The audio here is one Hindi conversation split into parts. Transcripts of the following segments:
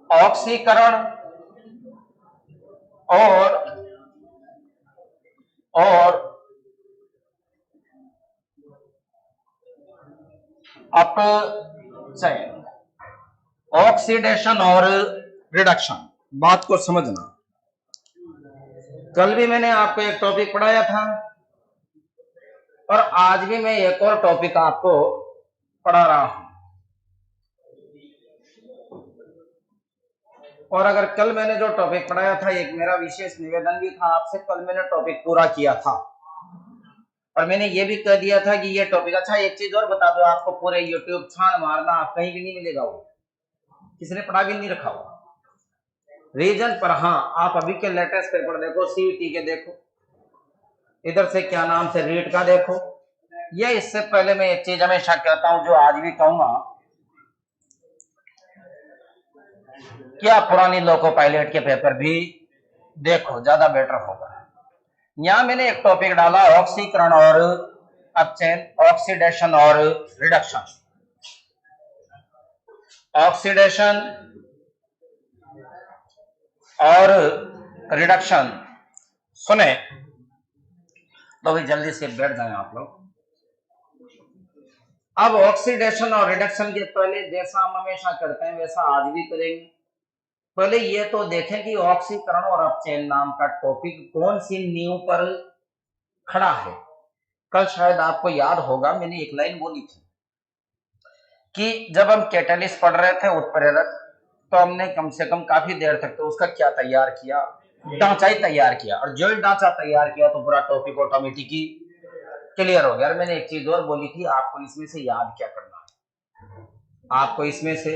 ऑक्सीकरण और अपचयन, ऑक्सीडेशन और रिडक्शन। बात को समझना, कल भी मैंने आपको एक टॉपिक पढ़ाया था और आज भी मैं एक और टॉपिक आपको पढ़ा रहा हूं। और अगर कल मैंने जो टॉपिक पढ़ाया था, एक मेरा विशेष निवेदन भी था आपसे, कल मैंने टॉपिक पूरा किया था और मैंने ये भी कह दिया था कि ये टॉपिक, अच्छा एक चीज और बता दो, आपको पूरे यूट्यूब छान मारना, आप कहीं भी नहीं मिलेगा, वो किसी ने पढ़ा भी नहीं रखा हुआ रीजन पर। हाँ, आप अभी के लेटेस्ट पेपर देखो, सीईटी के देखो, इधर से क्या नाम से रीट का देखो। ये इससे पहले मैं एक चीज हमेशा कहता हूं, जो आज भी कहूंगा, क्या पुरानी लोको पायलट के पेपर भी देखो, ज्यादा बेटर होगा। यहां मैंने एक टॉपिक डाला, ऑक्सीकरण और अपचयन, ऑक्सीडेशन और रिडक्शन। ऑक्सीडेशन और रिडक्शन सुने तो भी जल्दी से बैठ जाए आप लोग। अब ऑक्सीडेशन और रिडक्शन के पहले जैसा हम हमेशा करते हैं वैसा आज भी करेंगे। पहले ये तो देखें कि ऑक्सीकरण और अपचयन नाम का टॉपिक कौन सी नींव पर खड़ा है। कल शायद आपको याद होगा मैंने एक लाइन बोली थी कि जब हम कैटालिस्ट पढ़ रहे थे उत्प्रेरक, तो हमने कम से कम काफी देर तक तो उसका क्या तैयार किया, ढांचा ही तैयार किया, और जो ढांचा तैयार किया तो पूरा टॉपिक ऑटोमेटिकली क्लियर हो गया। और मैंने एक चीज और बोली थी, आपको इसमें से याद क्या करना है, आपको इसमें से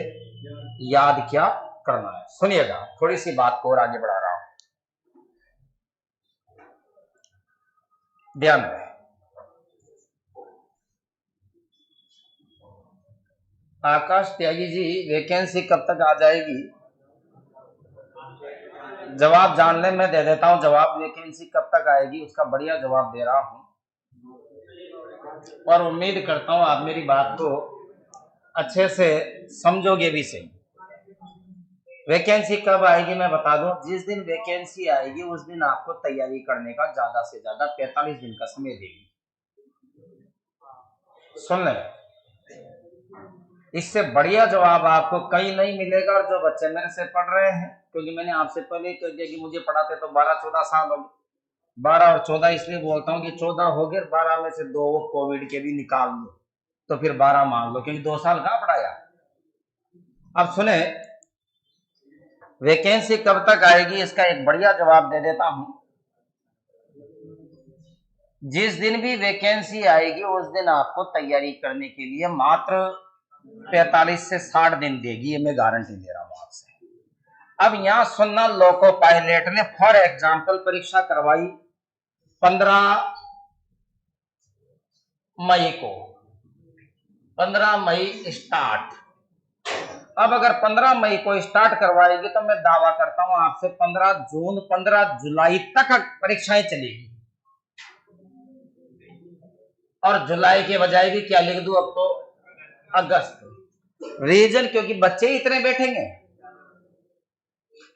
याद क्या करना है। सुनिएगा, थोड़ी सी बात को और आगे बढ़ा रहा हूं, ध्यान रहे। आकाश त्यागी जी, वैकेंसी कब तक आ जाएगी? जवाब जान ले, मैं दे देता हूं जवाब। वैकेंसी कब तक आएगी उसका बढ़िया जवाब दे रहा हूं और उम्मीद करता हूं आप मेरी बात को अच्छे से समझोगे भी सही। वैकेंसी कब आएगी मैं बता दूं, जिस दिन वैकेंसी आएगी उस दिन आपको तैयारी करने का ज्यादा से ज्यादा 45 दिन का समय देगी। सुन ले, इससे बढ़िया जवाब आपको कहीं नहीं मिलेगा। और जो बच्चे मेरे से पढ़ रहे हैं, क्योंकि मैंने आपसे पहले ही कह दिया कि मुझे पढ़ाते तो 12-14 साल हो गए। 12 और 14 इसलिए बोलता हूँ कि 14 हो गए, 12 में से 2 कोविड के भी निकाल लो तो फिर 12 मान लो, क्योंकि 2 साल कहाँ पढ़ाया। अब सुने, वैकेंसी कब तक आएगी इसका एक बढ़िया जवाब दे देता हूं। जिस दिन भी वैकेंसी आएगी उस दिन आपको तैयारी करने के लिए मात्र 45 से 60 दिन देगी, ये मैं गारंटी दे रहा हूं आपसे। अब यहां सुनना, लोको पायलट ने फॉर एग्जाम्पल परीक्षा करवाई 15 मई को, 15 मई स्टार्ट। अब अगर 15 मई को स्टार्ट करवाएगी तो मैं दावा करता हूं आपसे 15 जून 15 जुलाई तक परीक्षाएं चलेगी। और जुलाई के बजाय भी क्या लिख दूं अब तो अगस्त। रीजन, क्योंकि बच्चे इतने बैठेंगे,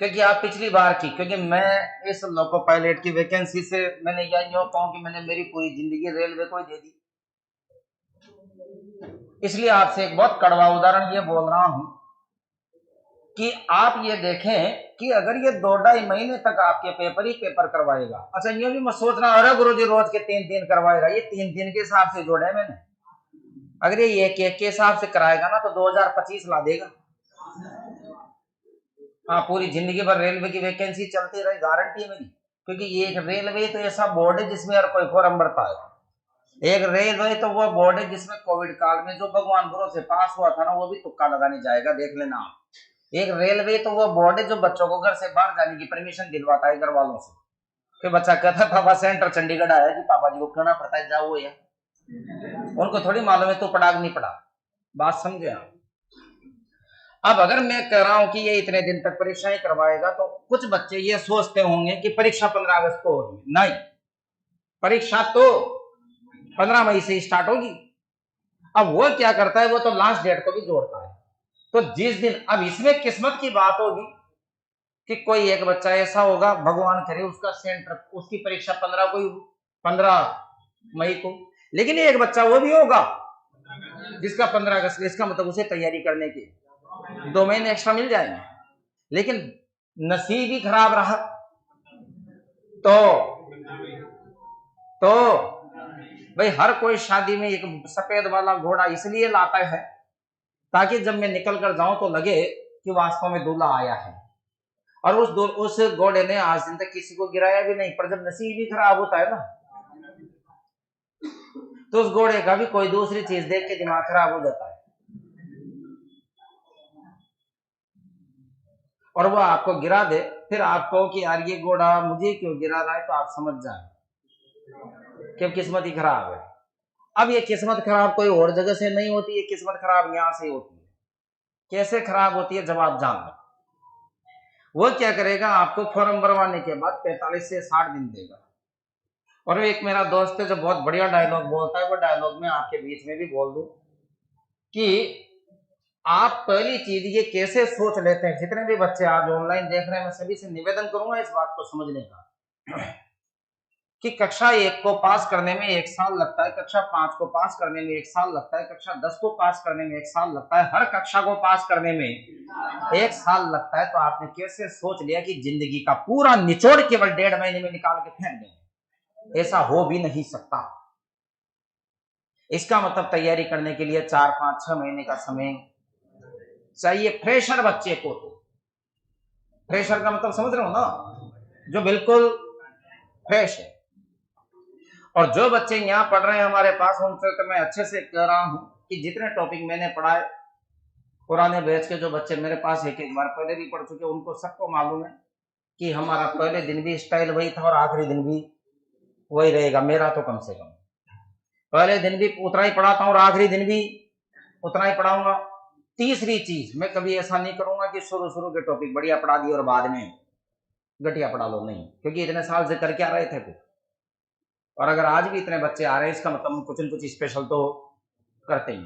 क्योंकि आप पिछली बार की, क्योंकि मैं इस लोको पायलट की वैकेंसी से मैंने यह कहूं कि मैंने मेरी पूरी जिंदगी रेलवे को ही दे दी। इसलिए आपसे एक बहुत कड़वा उदाहरण ये बोल रहा हूं कि आप ये देखें कि अगर ये 2-2.5 महीने तक आपके पेपर ही पेपर करवाएगा। अच्छा, ये भी मत सोचना अरे गुरुजी रोज के 3 दिन करवाएगा, ये 3 दिन के हिसाब से जोड़े मैंने। अगर ये एक के हिसाब से कराएगा ना तो 2025 ला देगा। हाँ, पूरी जिंदगी भर रेलवे की वैकेंसी चलती रही, गारंटी है मेरी। क्योंकि ये एक रेलवे तो ऐसा बोर्ड है जिसमें हर कोई फॉर्म भरता है। एक रेलवे तो वो बोर्ड है जिसमें कोविड काल में जो भगवान भरोसे पास हुआ था ना, वो भी तुक्का लगाने जाएगा, देख लेना आप। एक रेलवे तो वो बोर्ड है जो बच्चों को घर से बाहर जाने की परमिशन दिलवाता है घर वालों से। फिर बच्चा कहता पापा सेंटर चंडीगढ़ आया कि पापा जी को कहना पड़ता है जाओ, या उनको थोड़ी मालूम है तो पढ़ा नहीं पढ़ा। बात समझे आप? अब अगर मैं कह रहा हूं कि ये इतने दिन तक परीक्षाएं करवाएगा तो कुछ बच्चे ये सोचते होंगे कि परीक्षा 15 अगस्त को होगी। नहीं, परीक्षा तो 15 मई से स्टार्ट होगी। अब वो क्या करता है, वो तो लास्ट डेट को भी जोड़ता है। तो जिस दिन, अब इसमें किस्मत की बात होगी कि कोई एक बच्चा ऐसा होगा, भगवान करे उसका सेंटर, उसकी परीक्षा 15 मई को, लेकिन एक बच्चा वो भी होगा जिसका 15 अगस्त, इसका मतलब उसे तैयारी करने के 2 महीने एक्स्ट्रा मिल जाएंगे। लेकिन नसीब ही खराब रहा तो भाई हर कोई शादी में एक सफेद वाला घोड़ा इसलिए लाता है ताकि जब मैं निकल कर जाऊं तो लगे कि वास्तव में दूल्हा आया है। और उस घोड़े ने आज दिन तक किसी को गिराया भी नहीं, पर जब नसीब ही खराब होता है ना, तो उस घोड़े का भी कोई दूसरी चीज देख के दिमाग खराब हो जाता है, और वो आपको गिरा दे, फिर आप कहो कि यार ये घोड़ा मुझे क्यों गिरा रहा है, तो आप समझ जाए कि किस्मत ही खराब है। अब ये किस्मत खराब कोई और जगह से नहीं होती है, किस्मत खराब यहां से होती है। कैसे खराब होती है, जब आप जान लो। वो क्या करेगा, आपको फॉर्म भरवाने के बाद 45 से 60 दिन देगा। और एक मेरा दोस्त है जो बहुत बढ़िया डायलॉग बोलता है, वो डायलॉग में आपके बीच में भी बोल दूं कि आप पहली चीज ये कैसे सोच लेते हैं, जितने भी बच्चे आज ऑनलाइन देख रहे हैं, मैं सभी से निवेदन करूंगा इस बात को समझने का कि कक्षा 1 को पास करने में 1 साल लगता है, कक्षा 5 को पास करने में 1 साल लगता है, कक्षा 10 को पास करने में 1 साल लगता है, हर कक्षा को पास करने में 1 साल लगता है। तो आपने कैसे सोच लिया कि जिंदगी का पूरा निचोड़ केवल 1.5 महीने में निकाल के फेंक देंगे? ऐसा हो भी नहीं सकता। इसका मतलब तैयारी करने के लिए 4, 5, 6 महीने का समय चाहिए फ्रेशर बच्चे को। तो फ्रेशर का मतलब समझ रहे हो ना, जो बिल्कुल फ्रेश है। और जो बच्चे यहाँ पढ़ रहे हैं हमारे पास, उनसे तो मैं अच्छे से कह रहा हूं कि जितने टॉपिक मैंने पढ़ाए, पुराने बैच के जो बच्चे मेरे पास एक बार पहले भी पढ़ चुके, उनको सबको मालूम है कि हमारा पहले दिन भी स्टाइल वही था और आखिरी दिन भी वही रहेगा। मेरा तो कम से कम पहले दिन भी उतना ही पढ़ाता हूँ और आखिरी दिन भी उतना ही पढ़ाऊंगा। तीसरी चीज, मैं कभी ऐसा नहीं करूंगा कि शुरू के टॉपिक बढ़िया पढ़ा दिए और बाद में घटिया पढ़ा लो, नहीं, क्योंकि इतने साल से करके आ रहे थे कुछ, और अगर आज भी इतने बच्चे आ रहे हैं, इसका मतलब कुछ न कुछ स्पेशल तो करते ही।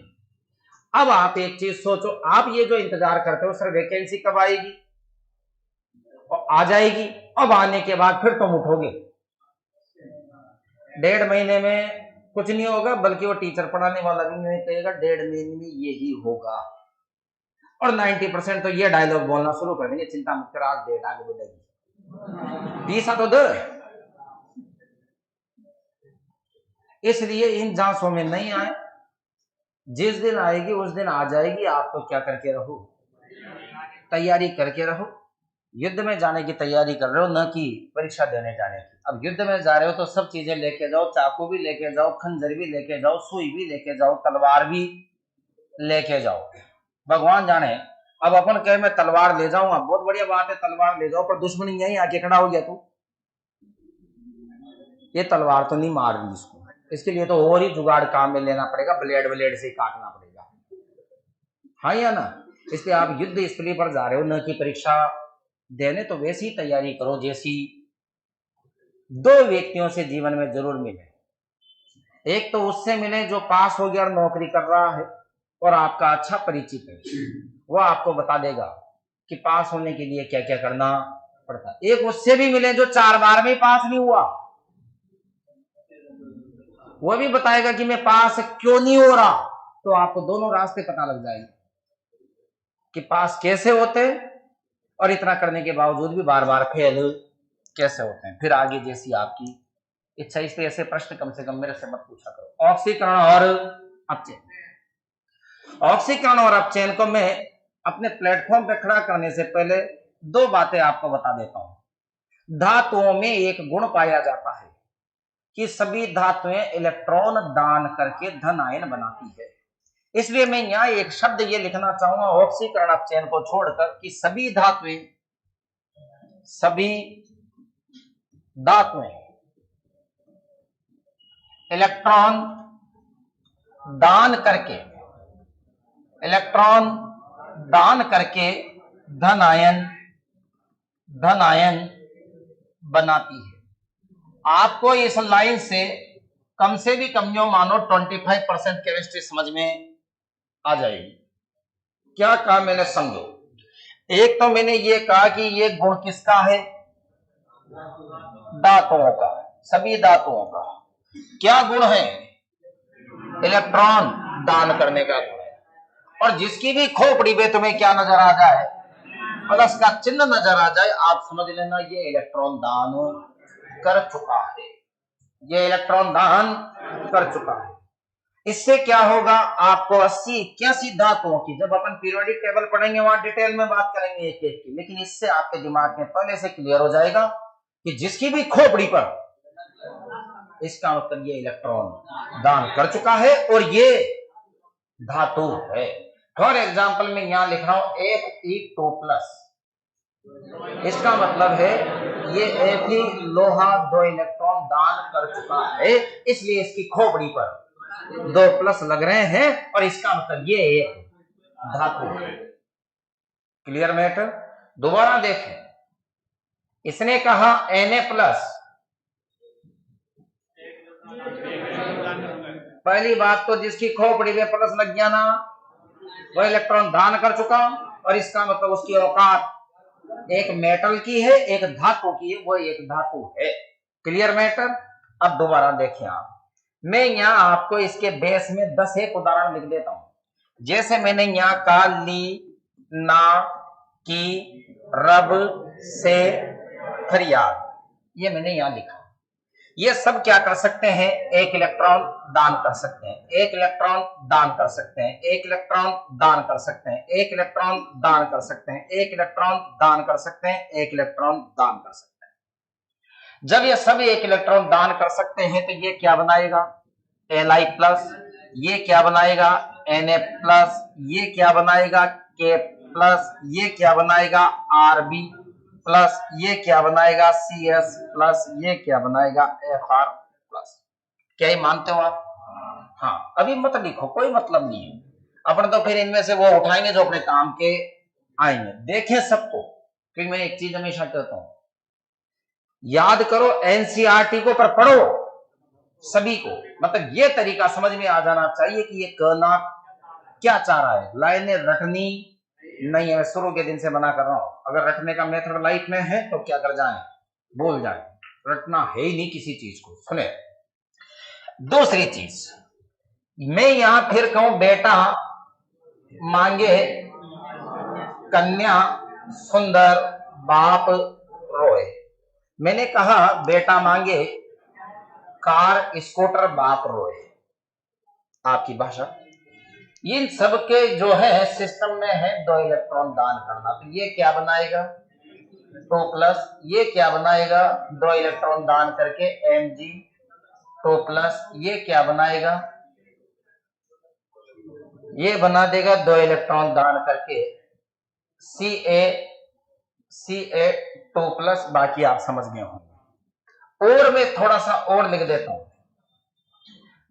अब आप एक चीज सोचो, आप ये जो इंतजार करते हो सर वैकेंसी कब आएगी, और आ जाएगी, अब आने के बाद फिर तुम उठोगे, 1.5 महीने में कुछ नहीं होगा, बल्कि वो टीचर पढ़ाने वाला भी नहीं कहेगा 1.5 महीने में यही होगा। और 90% तो ये डायलॉग बोलना शुरू कर देंगे, चिंता मत कर, आज डेट आगे बढ़ेगी, 20 तो दो। इसलिए इन जांचों में नहीं आए, जिस दिन आएगी उस दिन आ जाएगी। आप तो क्या करके रहो, तैयारी करके रहो। युद्ध में जाने की तैयारी कर रहे हो, न कि परीक्षा देने जाने की। अब युद्ध में जा रहे हो तो सब चीजें लेके जाओ, चाकू भी लेके जाओ, खंजर भी लेके जाओ, सुई भी लेके जाओ, तलवार भी लेके जाओ। भगवान जाने, अब अपन कहे मैं तलवार ले जाऊंगा, बहुत बढ़िया बात है, तलवार ले जाओ, पर दुश्मन यहीं आके खड़ा हो गया तू, ये तलवार तो नहीं मार रही इसको, इसके लिए तो और ही जुगाड़ काम में लेना पड़ेगा, ब्लेड से ही काटना पड़ेगा, हाँ या ना। इसलिए आप युद्ध स्थली पर जा रहे हो, न कि परीक्षा देने, तो वैसी ही तैयारी करो जैसी 2 व्यक्तियों से जीवन में जरूर मिले। एक तो उससे मिले जो पास हो गया और नौकरी कर रहा है और आपका अच्छा परिचित है, वह आपको बता देगा कि पास होने के लिए क्या क्या करना पड़ता है। एक उससे भी मिले जो 4 बार में पास नहीं हुआ, वह भी बताएगा कि मैं पास क्यों नहीं हो रहा। तो आपको दोनों रास्ते पता लग जाएंगे कि पास कैसे होते और इतना करने के बावजूद भी बार बार फेल कैसे होते हैं। फिर आगे जैसी आपकी इच्छा। इसलिए ऐसे प्रश्न कम से कम मेरे से मत पूछा करो। ऑक्सीकरण और अपचयन, ऑक्सीकरण और अपचयन को मैं अपने प्लेटफॉर्म पे खड़ा करने से पहले 2 बातें आपको बता देता हूं। धातुओं में एक गुण पाया जाता है कि सभी धातुएं इलेक्ट्रॉन दान करके धन आयन बनाती है। इसलिए मैं यहां एक शब्द ये लिखना चाहूंगा ऑक्सीकरण अपचयन को छोड़कर कि सभी धातुएं इलेक्ट्रॉन दान करके धन आयन बनाती है। आपको इस लाइन से कम भी कम जो मानो 25% केमिस्ट्री समझ में आ जाएगी। क्या कहा मैंने, समझो। एक तो मैंने ये कहा कि ये गुण किसका है, धातुओं का, सभी धातुओं का। क्या गुण है, इलेक्ट्रॉन दान करने का गुण है। और जिसकी भी खोपड़ी पे तुम्हें क्या नजर आ जाए, प्लस का चिन्ह नजर आ जाए, आप समझ लेना ये इलेक्ट्रॉन दान कर चुका है, ये इलेक्ट्रॉन दान कर चुका है। इससे क्या होगा, आपको 80-81 धातुओं की, जब अपन पीरियोडिक टेबल पढ़ेंगे वहां डिटेल में बात करेंगे एक एक की, लेकिन इससे आपके दिमाग में पहले से क्लियर हो जाएगा कि जिसकी भी खोपड़ी पर, इसका मतलब ये इलेक्ट्रॉन दान कर चुका है और ये धातु है। फॉर एग्जाम्पल मैं यहां लिख रहा हूं Fe2+, इसका मतलब है ये Fe लोहा 2 इलेक्ट्रॉन दान कर चुका है, इसलिए इसकी खोपड़ी पर 2+ लग रहे हैं और इसका मतलब ये एक धातु है। Clear matter. दोबारा देखें, इसने कहा Na+, पहली बात तो जिसकी खोपड़ी में प्लस लग गया ना, वह इलेक्ट्रॉन दान कर चुका, और इसका मतलब उसकी औकात एक मेटल की है, एक धातु की है, वो एक धातु है। Clear matter. अब दोबारा देखिए आप, मैं यहां आपको इसके बेस में 10 एक उदाहरण लिख देता हूं। जैसे मैंने यहां कहा ली, ना, की, रब, से, फरियाद, ये मैंने यहां लिखा। ये सब क्या कर सकते हैं, एक इलेक्ट्रॉन दान कर सकते हैं, एक इलेक्ट्रॉन दान कर सकते हैं, एक इलेक्ट्रॉन दान कर सकते हैं, एक इलेक्ट्रॉन दान कर सकते हैं, एक इलेक्ट्रॉन दान कर सकते हैं, एक इलेक्ट्रॉन दान कर सकते हैं। जब ये सब एक इलेक्ट्रॉन दान कर सकते हैं तो ये क्या बनाएगा, Li+, ये क्या बनाएगा, Na+, ये क्या बनाएगा, K+, ये क्या बनाएगा, Rb+, ये क्या बनाएगा, CS+, ये क्या बनाएगा, Fr+। क्या ये मानते हो आप? हाँ, अभी मत लिखो, कोई मतलब नहीं है, अपन तो फिर इनमें से वो उठाएंगे जो अपने काम के आएंगे। देखें सबको, क्योंकि मैं एक चीज हमेशा कहता हूं, याद करो एनसीईआरटी को, पर पढ़ो सभी को, मतलब ये तरीका समझ में आ जाना चाहिए कि ये कहना क्या चाह रहा है। लाइनें रटनी नहीं है, मैं शुरू के दिन से मना कर रहा हूं, अगर रटने का मेथड लाइफ में है तो क्या कर जाए, भूल जाए, रटना है ही नहीं किसी चीज को। सुने, दूसरी चीज, मैं यहां फिर कहूं बेटा मांगे कन्या सुंदर बाप रोए, मैंने कहा बेटा मांगे कार स्कूटर बाप रोए, आपकी भाषा। इन सब के जो है सिस्टम में है 2 इलेक्ट्रॉन दान करना, तो ये क्या बनाएगा, 2+, ये क्या बनाएगा, 2 इलेक्ट्रॉन दान करके Mg2+, ये क्या बनाएगा, ये बना देगा 2 इलेक्ट्रॉन दान करके Ca2+, बाकी आप समझ गए होंगे। और मैं थोड़ा सा और लिख देता हूं,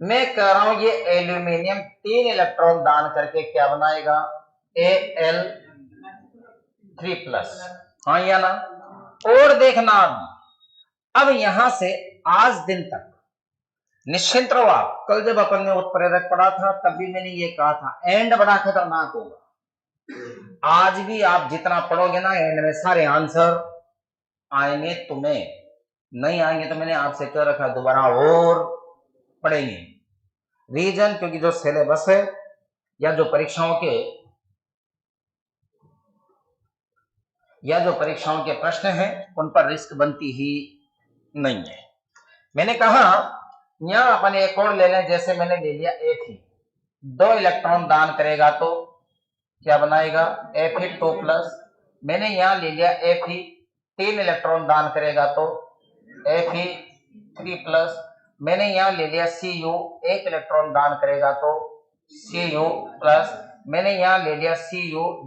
मैं कह रहा हूं ये एल्यूमिनियम 3 इलेक्ट्रॉन दान करके क्या बनाएगा, Al3+, हाँ या ना। और देखना, अब यहां से आज दिन तक निश्चिंत रहो आप। कल जब अपन ने उत्प्रेरक पढ़ा था तब भी मैंने ये कहा था एंड बड़ा खतरनाक होगा। आज भी आप जितना पढ़ोगे ना, एंड में सारे आंसर आएंगे, तुम्हें नहीं आएंगे तो मैंने आपसे कह रखा दोबारा और पढ़ेंगे। रीजन, क्योंकि जो सिलेबस है या जो परीक्षाओं के प्रश्न हैं उन पर रिस्क बनती ही नहीं है। मैंने कहा यहां अपन एक और ले लें, जैसे मैंने ले लिया Fe, 2 इलेक्ट्रॉन दान करेगा तो क्या बनाएगा, Fe2+, मैंने यहां ले लिया Fe, 3 इलेक्ट्रॉन दान करेगा तो Fe3+, मैंने यहां ले लिया Cu, 1 इलेक्ट्रॉन दान करेगा तो Cu+, मैंने यहां ले लिया Cu,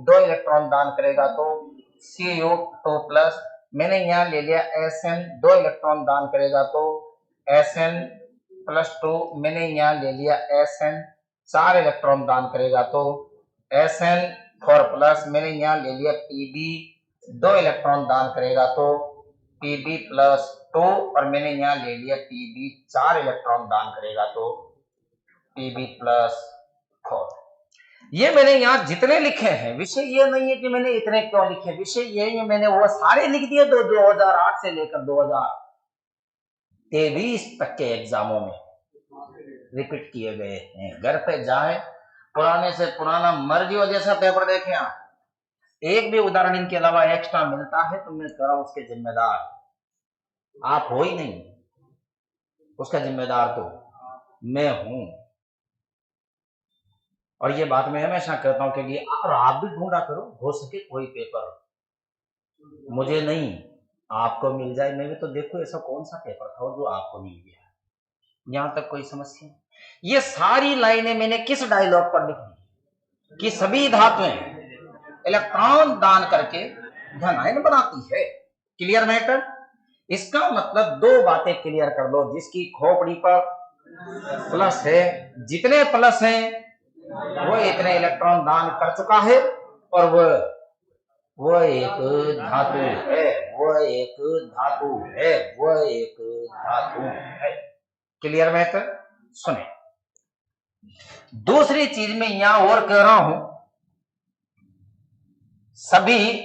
2 इलेक्ट्रॉन दान करेगा तो Cu2+, मैंने यहां ले लिया Sn, 2 इलेक्ट्रॉन दान करेगा तो Sn+2, मैंने यहां ले लिया Sn, 4 इलेक्ट्रॉन दान करेगा तो Sn4+, मैंने यहां ले लिया Pb, 2 इलेक्ट्रॉन दान करेगा तो Pb+2, और मैंने यहां ले लिया Pb, 4 इलेक्ट्रॉन दान करेगा तो Pb+4। ये मैंने यहाँ जितने लिखे हैं विषय, ये नहीं है कि मैंने इतने क्यों लिखे, विषय ये है मैंने वो सारे लिख दिए 2008 से लेकर 2023 तक के एग्जामों में रिपीट किए गए हैं। घर पे जाए, पुराने से पुराना मर्जी हो जैसा पेपर देखें आप, एक भी उदाहरण इनके अलावा एक्स्ट्रा मिलता है तो मैं कह रहा हूं उसके जिम्मेदार आप हो ही नहीं, उसका जिम्मेदार तो मैं हूं। और ये बात मैं हमेशा कहता हूं कि आप भी ढूंढा करो, हो सके कोई पेपर मुझे नहीं आपको मिल जाए, मैं भी तो देखो ऐसा कौन सा पेपर था जो आपको मिल गया, यहां तक कोई समस्या। ये सारी लाइनें मैंने किस डायलॉग पर लिखी कि सभी धातुएं इलेक्ट्रॉन दान करके धनायन बनाती है। Clear matter? इसका मतलब दो बातें क्लियर कर दो, जिसकी खोपड़ी पर प्लस है, जितने प्लस हैं वो इतने इलेक्ट्रॉन दान कर चुका है, और वो एक धातु है, वो एक धातु है, वो एक धातु है। Clear matter? सुने, दूसरी चीज में यहां और कह रहा हूं, सभी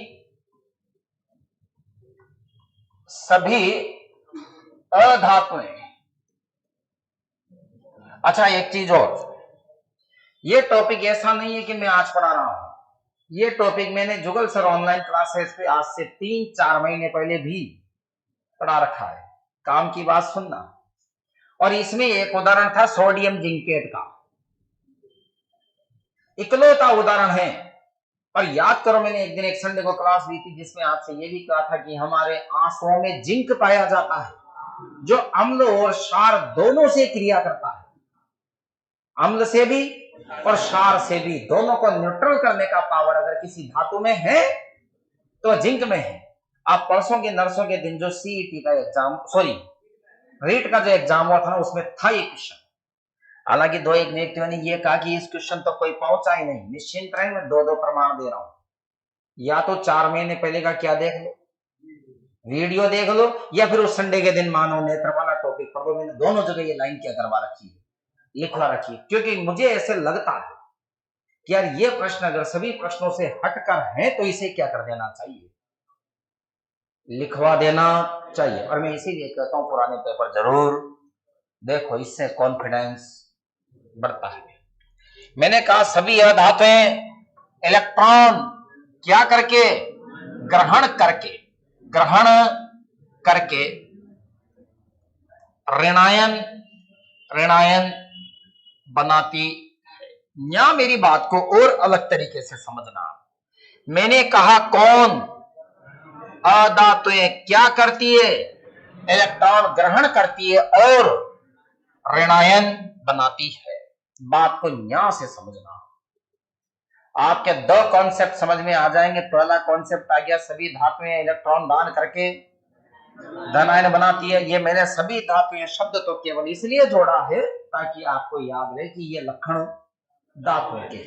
अधातुएं। अच्छा एक चीज और, ये टॉपिक ऐसा नहीं है कि मैं आज पढ़ा रहा हूं, ये टॉपिक मैंने जुगल सर ऑनलाइन क्लासेस पे आज से 3-4 महीने पहले भी पढ़ा रखा है। काम की बात सुनना। और इसमें एक उदाहरण था सोडियम जिंकेट का, इकलौता उदाहरण है। और याद करो, मैंने एक दिन एक संडे को क्लास ली थी जिसमें आपसे यह भी कहा था कि हमारे आंसुओं में जिंक पाया जाता है, जो अम्ल और क्षार दोनों से क्रिया करता है, अम्ल से भी और क्षार से भी, दोनों को न्यूट्रल करने का पावर अगर किसी धातु में है तो जिंक में है। आप परसों के नर्सों के दिन जो सीईटी का एग्जाम, रीट का जो एग्जाम हुआ था ना, उसमें था ये क्वेश्चन। हालांकि दो एक व्यक्तियों ने ये कहा कि इस क्वेश्चन तो कोई पहुंचा ही नहीं। निश्चिंत रहे, मैं दो प्रमाण दे रहा हूं, या तो 4 महीने पहले का क्या देख लो, वीडियो देख लो, या फिर उस संडे के दिन मानव नेत्र वाला टॉपिक पढ़ लो। मैंने दोनों जगह ये लाइन क्या करवा रखी है, लिखवा रखी है, क्योंकि मुझे ऐसे लगता है कि यार ये प्रश्न अगर सभी प्रश्नों से हटकर है तो इसे क्या कर देना चाहिए, लिखवा देना चाहिए। और मैं इसीलिए कहता हूं पुराने पेपर जरूर देखो, इससे कॉन्फिडेंस बढ़ता है। मैंने कहा सभी अधातुएं इलेक्ट्रॉन क्या करके, ग्रहण करके ऋणायन बनाती है। यहां मेरी बात को और अलग तरीके से समझना। मैंने कहा कौन अधातुएं क्या करती है, इलेक्ट्रॉन ग्रहण करती है और ऋणायन बनाती है। बात को यहां से समझना, आपके दो कॉन्सेप्ट समझ में आ जाएंगे। पहला कॉन्सेप्ट आ गया, सभी धातुएं इलेक्ट्रॉन दान करके धनायन बनाती है। ये मैंने सभी धातुएं शब्द तो केवल इसलिए जोड़ा है ताकि आपको याद रहे कि ये लक्षण धातुओं के,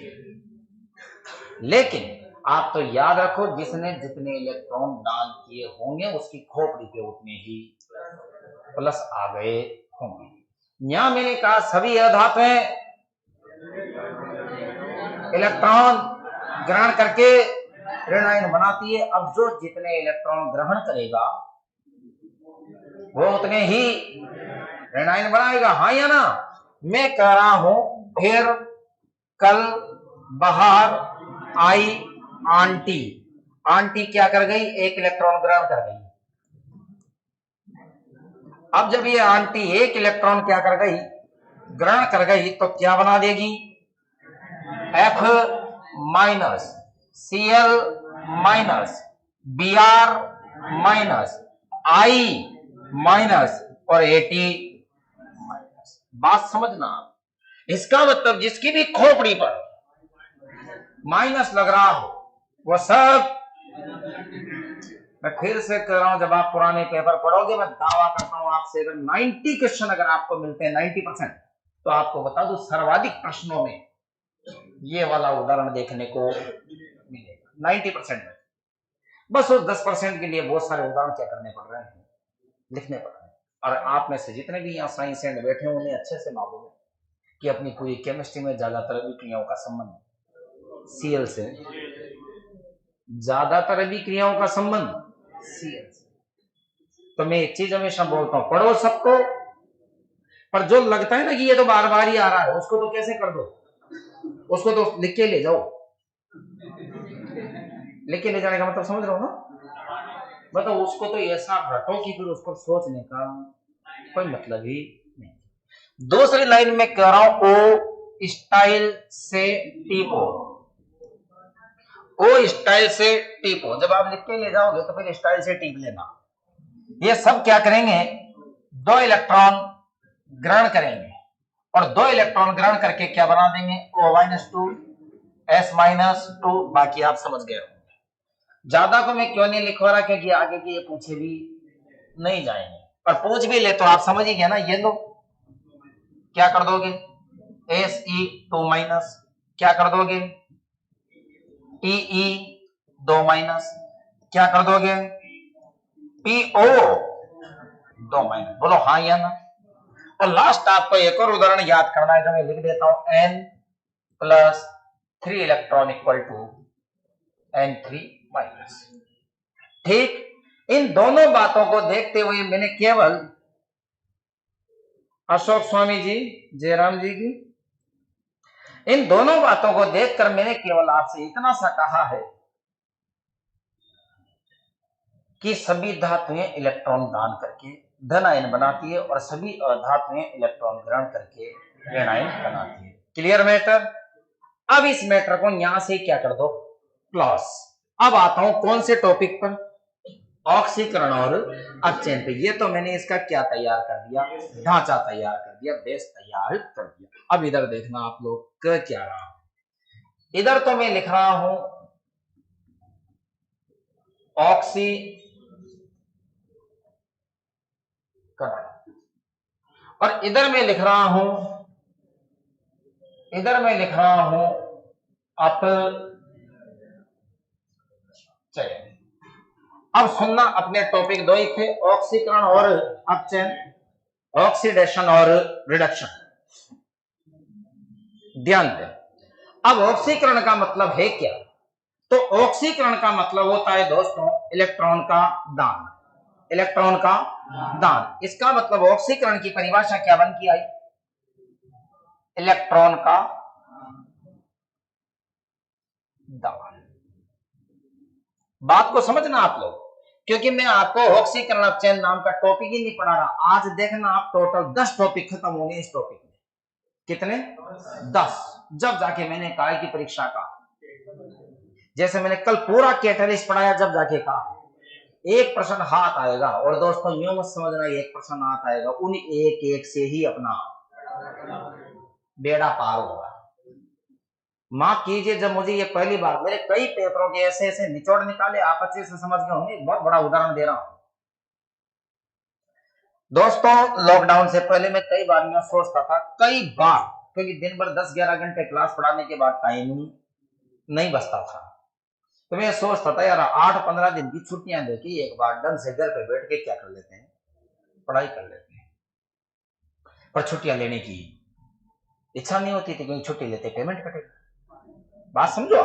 लेकिन आप तो याद रखो जिसने जितने इलेक्ट्रॉन दान किए होंगे उसकी खोपड़ी पे उतने ही प्लस आ गए होंगे। यहां मैंने कहा सभी अधातुएं इलेक्ट्रॉन ग्रहण करके ऋणायन बनाती है। अब जो जितने इलेक्ट्रॉन ग्रहण करेगा वो उतने ही ऋणायन बनाएगा, हाँ या ना? मैं कह रहा हूं फिर कल बाहर आई आंटी, आंटी क्या कर गई, एक इलेक्ट्रॉन ग्रहण कर गई। अब जब ये आंटी एक इलेक्ट्रॉन क्या कर गई, ग्रहण कर गई, तो क्या बना देगी, F minus Cl minus Br minus I minus और At माइनस। बात समझना, इसका मतलब जिसकी भी खोपड़ी पर माइनस लग रहा हो वो सब, मैं फिर से कह रहा हूं, जब आप पुराने पेपर पढ़ोगे, मैं दावा करता हूं आपसे अगर 90 क्वेश्चन अगर आपको मिलते हैं 90%, तो आपको बता दूं सर्वाधिक प्रश्नों में ये वाला उदाहरण देखने को मिलेगा 90% में। बस उस 10% के लिए बहुत सारे उदाहरण क्या करने पड़ रहे हैं, लिखने पड़ रहे हैं। और आप में से जितने भी यहाँ साइंस एंड बैठे हैं उन्हें अच्छे से मालूम है कि अपनी पूरी केमिस्ट्री में ज्यादातर विक्रियाओं का संबंध Cl से, ज्यादातर अभिक्रियाओं का संबंध Cl से। तो मैं एक चीज हमेशा बोलता हूं, पढ़ो सबको, पर जो लगता है ना कि ये तो बार बार ही आ रहा है, उसको तो कैसे कर दो, उसको तो लिख के ले जाओ। लिख के ले जाने का मतलब समझ रहे हो ना, मतलब उसको तो ऐसा रटो कि फिर उसको सोचने का कोई मतलब ही नहीं। दूसरी लाइन में कह रहा हूं, ओ स्टाइल से टिपो, ओ स्टाइल से टिपो। जब आप लिख के ले जाओगे तो फिर स्टाइल से टिप लेना। ये सब क्या करेंगे, 2 इलेक्ट्रॉन ग्रहण करेंगे और 2 इलेक्ट्रॉन ग्रहण करके क्या बना देंगे, O-2 S-2। बाकी आप समझ गए हो। ज्यादा को मैं क्यों नहीं लिखवा रहा, क्योंकि आगे के ये पूछे भी नहीं जाएंगे, पर पूछ भी ले तो आप समझ ही गए ना। ये लो, क्या कर दोगे, Se2-, क्या कर दोगे, Te2-, क्या कर दोगे, PO2-। बोलो हाँ या ना। और लास्ट आपको एक और उदाहरण याद करना है, जो मैं लिख देता हूं, N+3 electron equal to N3-। ठीक, इन दोनों बातों को देखते हुए मैंने केवल अशोक स्वामी जी, जयराम जी की, इन दोनों बातों को देखकर मैंने केवल आपसे इतना सा कहा है कि सभी धातुएं इलेक्ट्रॉन दान करके धन आयन बनाती है और सभी अधातुएं इलेक्ट्रॉन ग्रहण करके ऋण आयन बनाती है। Clear matter. अब इस मैटर को यहां से क्या कर दो, क्लॉज। अब आता हूं कौन से टॉपिक पर, ऑक्सीकरण और अपचयन पे। ये तो मैंने इसका क्या तैयार कर दिया, ढांचा तैयार कर दिया, बेस तैयार कर दिया। अब इधर देखना आप लोग क्या रहा हूं, इधर तो मैं लिख रहा हूं ऑक्सीकरण और इधर मैं लिख रहा हूं, इधर मैं लिख रहा हूं अपचयन। अब सुनना, अपने टॉपिक 2 ही थे, ऑक्सीकरण और अपचयन, ऑक्सीडेशन और रिडक्शन। ध्यान दें। अब ऑक्सीकरण का मतलब है क्या, तो ऑक्सीकरण का मतलब होता है दोस्तों इलेक्ट्रॉन का दान, इलेक्ट्रॉन का दान। इसका मतलब ऑक्सीकरण की परिभाषा क्या बन के आई, इलेक्ट्रॉन का दान। बात को समझना आप लोग, क्योंकि मैं आपको ऑक्सीकरण अपचयन नाम का टॉपिक ही नहीं पढ़ा रहा। आज देखना आप टोटल 10 टॉपिक खत्म होंगे इस टॉपिक में। कितने, 10। जब जाके मैंने कहा कि परीक्षा का, जैसे मैंने कल पूरा कैटलिस्ट पढ़ाया, जब जाके कहा 1 प्रश्न हाथ आएगा, और दोस्तों यूं मत समझना 1 प्रश्न हाथ आएगा, उन एक एक से ही अपना बेड़ा पार होगा। माफ कीजिए, जब मुझे ये पहली बार, मेरे कई पेपरों के ऐसे ऐसे निचोड़ निकाले, आप अच्छे से समझ गए होंगे। बहुत बड़ा उदाहरण दे रहा हूं दोस्तों। लॉकडाउन से पहले मैं कई बार मैं सोचता था, कई बार, क्योंकि दिन भर 10-11 घंटे क्लास पढ़ाने के बाद टाइम नहीं बचता था, तो मैं सोचता था यार 8-15 दिन की छुट्टियां देके एक बार ढंग से घर पे बैठ के क्या कर लेते हैं, पढ़ाई कर लेते हैं। पर छुट्टियां लेने की इच्छा नहीं होती थी, क्योंकि छुट्टी लेते पेमेंट कटेगा। बात समझो।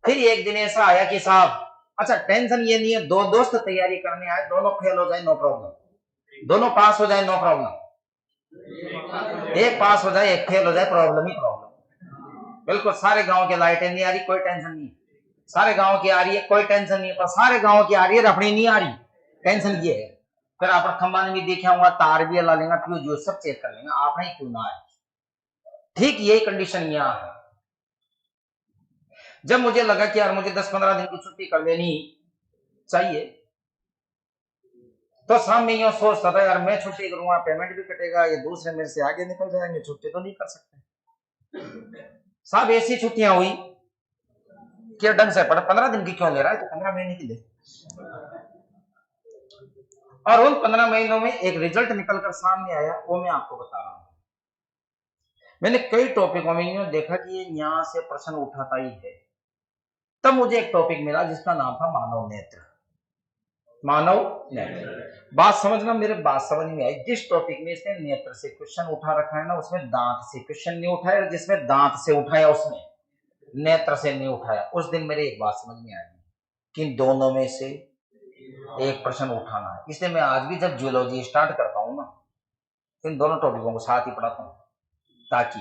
फिर एक दिन ऐसा आया कि साहब, अच्छा टेंशन ये नहीं है, 2 दोस्त तैयारी करने आए, दोनों फेल हो जाए नो प्रॉब्लम, दोनों पास हो जाए नो प्रॉब्लम, एक पास हो जाए एक फेल हो जाए प्रॉब्लम ही प्रॉब्लम। बिल्कुल, सारे गांव के लाइटें नहीं आ रही, कोई टेंशन नहीं, सारे गांव की आ रही है, कोई टेंशन नहीं, पर सारे गांव की आ रही है, अपनी नहीं आ रही, टेंशन ये है। फिर आप खंबा भी देखा होगा, तार भी ला लेंगे, फ्यूज जो सब चेक कर लेंगे, आप नहीं क्यों ना आए। ठीक यही कंडीशन यहां है। जब मुझे लगा कि यार मुझे 10-15 दिन की छुट्टी कर लेनी चाहिए, तो शाम में यूं सोचता था यार मैं छुट्टी करूंगा, पेमेंट भी कटेगा, ये दूसरे मेरे से आगे निकल जाएंगे, छुट्टी तो नहीं कर सकते। साहब ऐसी छुट्टियां हुई कि ढंग से पढ़, 15 दिन की क्यों ले रहा है, तो 15 महीने की ले। और उन 15 महीनों में एक रिजल्ट निकलकर सामने आया, वो मैं आपको बता रहा हूं। मैंने कई टॉपिकों में यूं देखा कि ये यहां से प्रश्न उठाता ही है। तब मुझे एक टॉपिक मिला जिसका नाम था मानव नेत्र। मानव नेत्र, बात समझना, मेरे बात समझ में आई। जिस टॉपिक में इसने नेत्र से क्वेश्चन उठा रखा है ना, उसमें दांत से क्वेश्चन नहीं उठाया, जिसमें दांत से उठाया उसमें नेत्र से नहीं उठाया, उस दिन मेरे एक बात समझ में आई कि इन दोनों में से एक प्रश्न उठाना है। इसलिए मैं आज भी जब जियोलॉजी स्टार्ट करता हूं ना, इन दोनों टॉपिकों को साथ ही पढ़ाता हूं, ताकि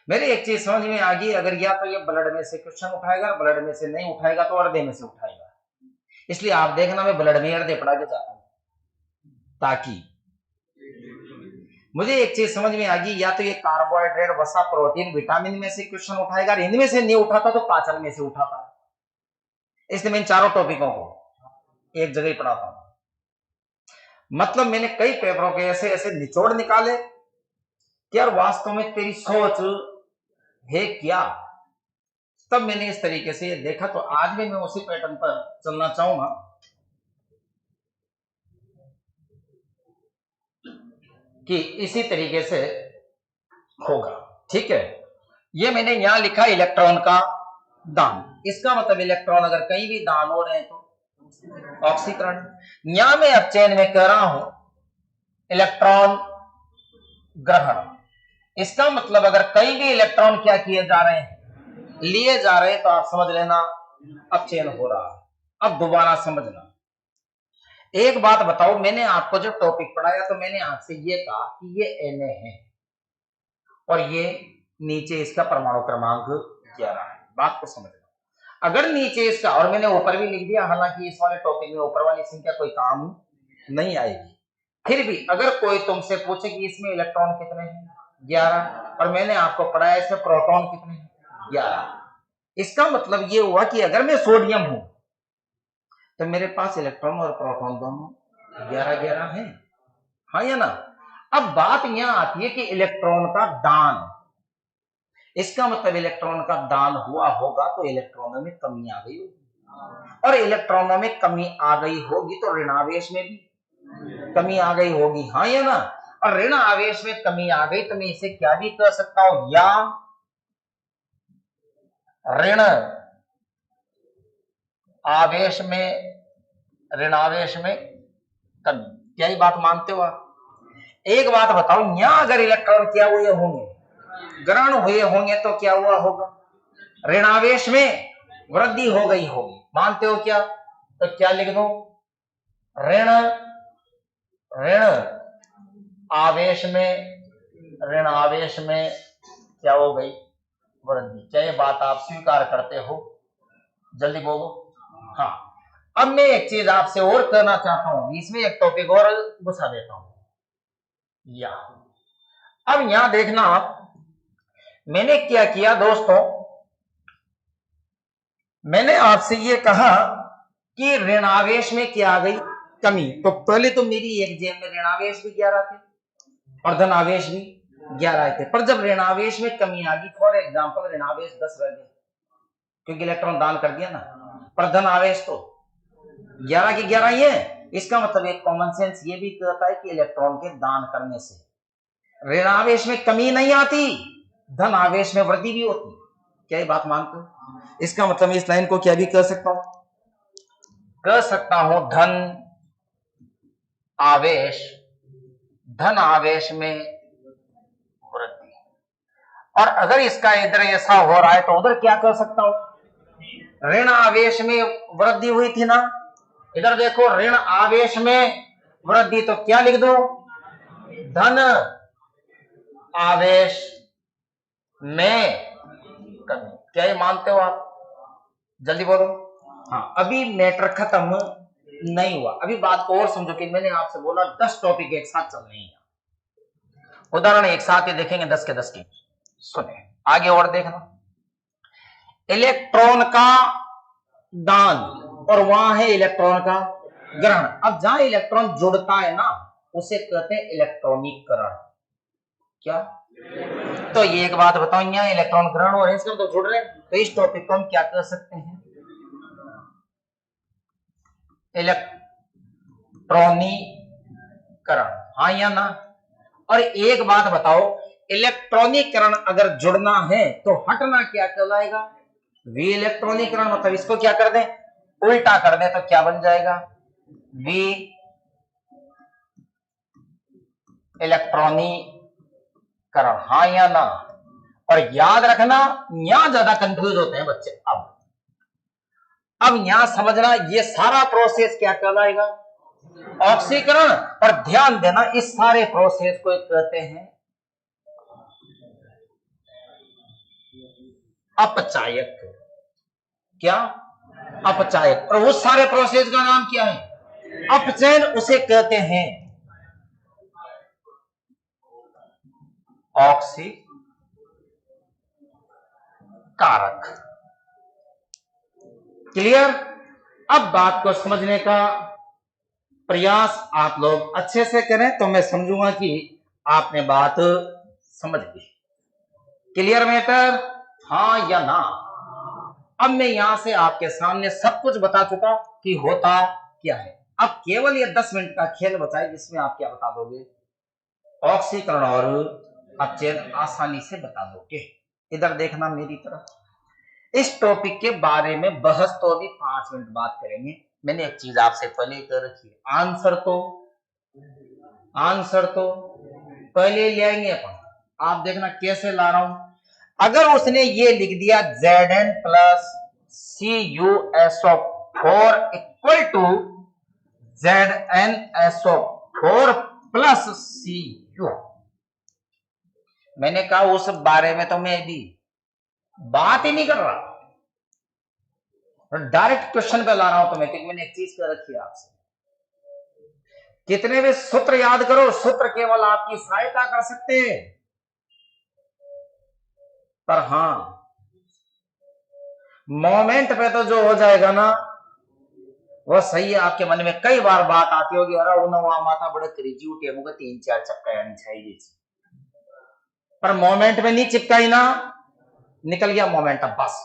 मेरे एक चीज समझ में आ गई, अगर या तो ये ब्लड में से क्वेश्चन उठाएगा, ब्लड में से नहीं उठाएगा तो हृदय में से उठाएगा। इसलिए आप देखना मैं ब्लड में हृदय पढ़ा के जाता हूं, ताकि मुझे एक चीज समझ में आ गई, या तो ये कार्बोहाइड्रेट, वसा, प्रोटीन, विटामिन में से क्वेश्चन उठाएगा, इनमें से नहीं उठाता तो पाचन में से उठाता। इसलिए मैं इन चारों टॉपिकों को एक जगह ही पढ़ाता हूं। मतलब मैंने कई पेपरों के ऐसे ऐसे निचोड़ निकाले कि यार वास्तव में तेरी सोच है क्या। तब मैंने इस तरीके से ये देखा, तो आज भी मैं उसी पैटर्न पर चलना चाहूंगा कि इसी तरीके से होगा। ठीक है, ये मैंने यहां लिखा इलेक्ट्रॉन का दान। इसका मतलब इलेक्ट्रॉन अगर कहीं भी दान हो रहे हैं तो ऑक्सीकरण। यहां मैं अब चेन में कह रहा हूं इलेक्ट्रॉन ग्रहण। इसका मतलब अगर कहीं भी इलेक्ट्रॉन क्या किए जा रहे हैं, लिए जा रहे हैं, तो आप समझ लेना अब चेन हो रहा है। अब दोबारा समझना, एक बात बताओ, मैंने आपको जब टॉपिक पढ़ाया तो मैंने आपसे ये कहा कि ये Na है और ये नीचे इसका परमाणु क्रमांक 11 है। बात को समझना, अगर नीचे इसका, और मैंने ऊपर भी लिख दिया, हालांकि इस वाले टॉपिक में ऊपर वाली संख्या कोई काम नहीं आएगी, फिर भी अगर कोई तुमसे पूछे कि इसमें इलेक्ट्रॉन कितने हैं, 11, और मैंने आपको पढ़ाया इसमें प्रोटॉन कितने हैं, 11, इसका मतलब ये हुआ कि अगर मैं सोडियम हूं तो मेरे पास इलेक्ट्रॉन और प्रोटॉन दोनों 11-11 है, हाँ या ना। अब बात यहां आती है कि इलेक्ट्रॉन का दान, इसका मतलब इलेक्ट्रॉन का दान हुआ होगा तो इलेक्ट्रॉनों में कमी आ गई होगी, और इलेक्ट्रॉनों में कमी आ गई होगी तो ऋणावेश में भी कमी आ गई होगी, हाँ या ना। और ऋण आवेश में कमी आ गई तो मैं इसे क्या भी कह सकता हूं, या ऋण आवेश में ऋणावेश में कमी। क्या ये बात मानते हो आप? एक बात बताओ, यहां अगर इलेक्ट्रॉन क्या हुए होंगे, ग्रहण हुए होंगे, तो क्या हुआ होगा, ऋणावेश में वृद्धि हो गई होगी। मानते हो क्या? तो क्या लिख दो, ऋण ऋण आवेश में ऋण आवेश में क्या हो गई, वृद्धि। क्या ये बात आप स्वीकार करते हो? जल्दी बोलो। हाँ, अब मैं एक चीज आपसे और कहना चाहता हूं, इसमें एक टॉपिक और घुसा देता हूं। या अब यहां देखना आप, मैंने क्या किया दोस्तों, मैंने आपसे ये कहा कि ऋणावेश में क्या आ गई, कमी। तो पहले तो मेरी एक जेब में ऋणावेश भी 11 थे और धनावेश भी 11 थे, पर जब ऋणावेश में कमी आ गई, फॉर एग्जाम्पल ऋणावेश 10 रह गए क्योंकि इलेक्ट्रॉन दान कर दिया ना, पर धनावेश तो 11 की 11 ही है। इसका मतलब एक कॉमन सेंस ये भी कहता है कि इलेक्ट्रॉन के दान करने से ऋणावेश में कमी नहीं आती, धन आवेश में वृद्धि भी होती। क्या ये बात मानते हो? इसका मतलब इस लाइन को क्या भी कह सकता हूं, कह सकता हूं धन आवेश में वृद्धि। और अगर इसका इधर ऐसा हो रहा है तो उधर क्या कह सकता हूं, ऋण आवेश में वृद्धि हुई थी ना, इधर देखो ऋण आवेश में वृद्धि, तो क्या लिख दो, धन आवेश में कमी। क्या ये मानते हो आप? जल्दी बोलो। हाँ, अभी मैटर खत्म नहीं हुआ, अभी बात को और समझो कि मैंने आपसे बोला 10 टॉपिक एक साथ चल रहे हैं, उदाहरण एक साथ ही देखेंगे 10 के 10 की। सुने आगे और देखना, इलेक्ट्रॉन का दान और वहां है इलेक्ट्रॉन का ग्रहण। अब जहां इलेक्ट्रॉन जुड़ता है ना, उसे कहते हैं इलेक्ट्रॉनिकरण। क्या? तो ये एक बात बताओ, यहाँ इलेक्ट्रॉन ग्रहण हो रहे हैं, इसमें तो जुड़ रहे हैं, तो इस टॉपिक को हम क्या कह सकते हैं, इलेक्ट्रॉनीकरण, हाँ या ना। और एक बात बताओ, इलेक्ट्रॉनीकरण अगर जुड़ना है तो हटना क्या कहलाएगा, वी इलेक्ट्रॉनीकरण। मतलब इसको क्या कर दें, उल्टा कर दें, तो क्या बन जाएगा, वी इलेक्ट्रॉनीकरण, हाँ या ना। और याद रखना यहां ज्यादा कंफ्यूज होते हैं बच्चे। अब यहां समझना ये सारा प्रोसेस क्या कहलाएगा, ऑक्सीकरण। और ध्यान देना इस सारे प्रोसेस को कहते हैं अपचायक। क्या, अपचायक। और उस सारे प्रोसेस का नाम क्या है, अपचयन उसे कहते हैं ऑक्सीकारक। क्लियर। अब बात को समझने का प्रयास आप लोग अच्छे से करें तो मैं समझूंगा कि आपने बात समझ ली। क्लियर मैटर, हाँ या ना। अब मैं यहां से आपके सामने सब कुछ बता चुका कि होता क्या है। अब केवल ये 10 मिनट का खेल बचा है जिसमें आप क्या बता दोगे, ऑक्सीकरण और अपचयन आसानी से बता दोगे। इधर देखना मेरी तरफ। इस टॉपिक के बारे में बहस तो अभी 5 मिनट बात करेंगे। मैंने एक चीज आपसे पहले कर रखी है, आंसर तो पहले ले आएंगे अपन। आप देखना कैसे ला रहा हूं। अगर उसने ये लिख दिया Zn plus CuSO4 equal to ZnSO4 plus Cu, मैंने कहा उस बारे में तो मैं भी बात ही नहीं कर रहा, डायरेक्ट क्वेश्चन पे ला रहा हूं तुम्हें, क्योंकि मैंने एक चीज कर रखी है आपसे। कितने भी सूत्र याद करो, सूत्र केवल आपकी सहायता कर सकते हैं, पर हां मोमेंट पे तो जो हो जाएगा ना वो सही है। आपके मन में कई बार बात आती होगी, अरे उन्होंने माथा बड़े करीजी उठे मुझे 3-4 चक्का आनी चाहिए, पर मोमेंट में नहीं चिपकाई ना, निकल गया मोमेंट। अब बस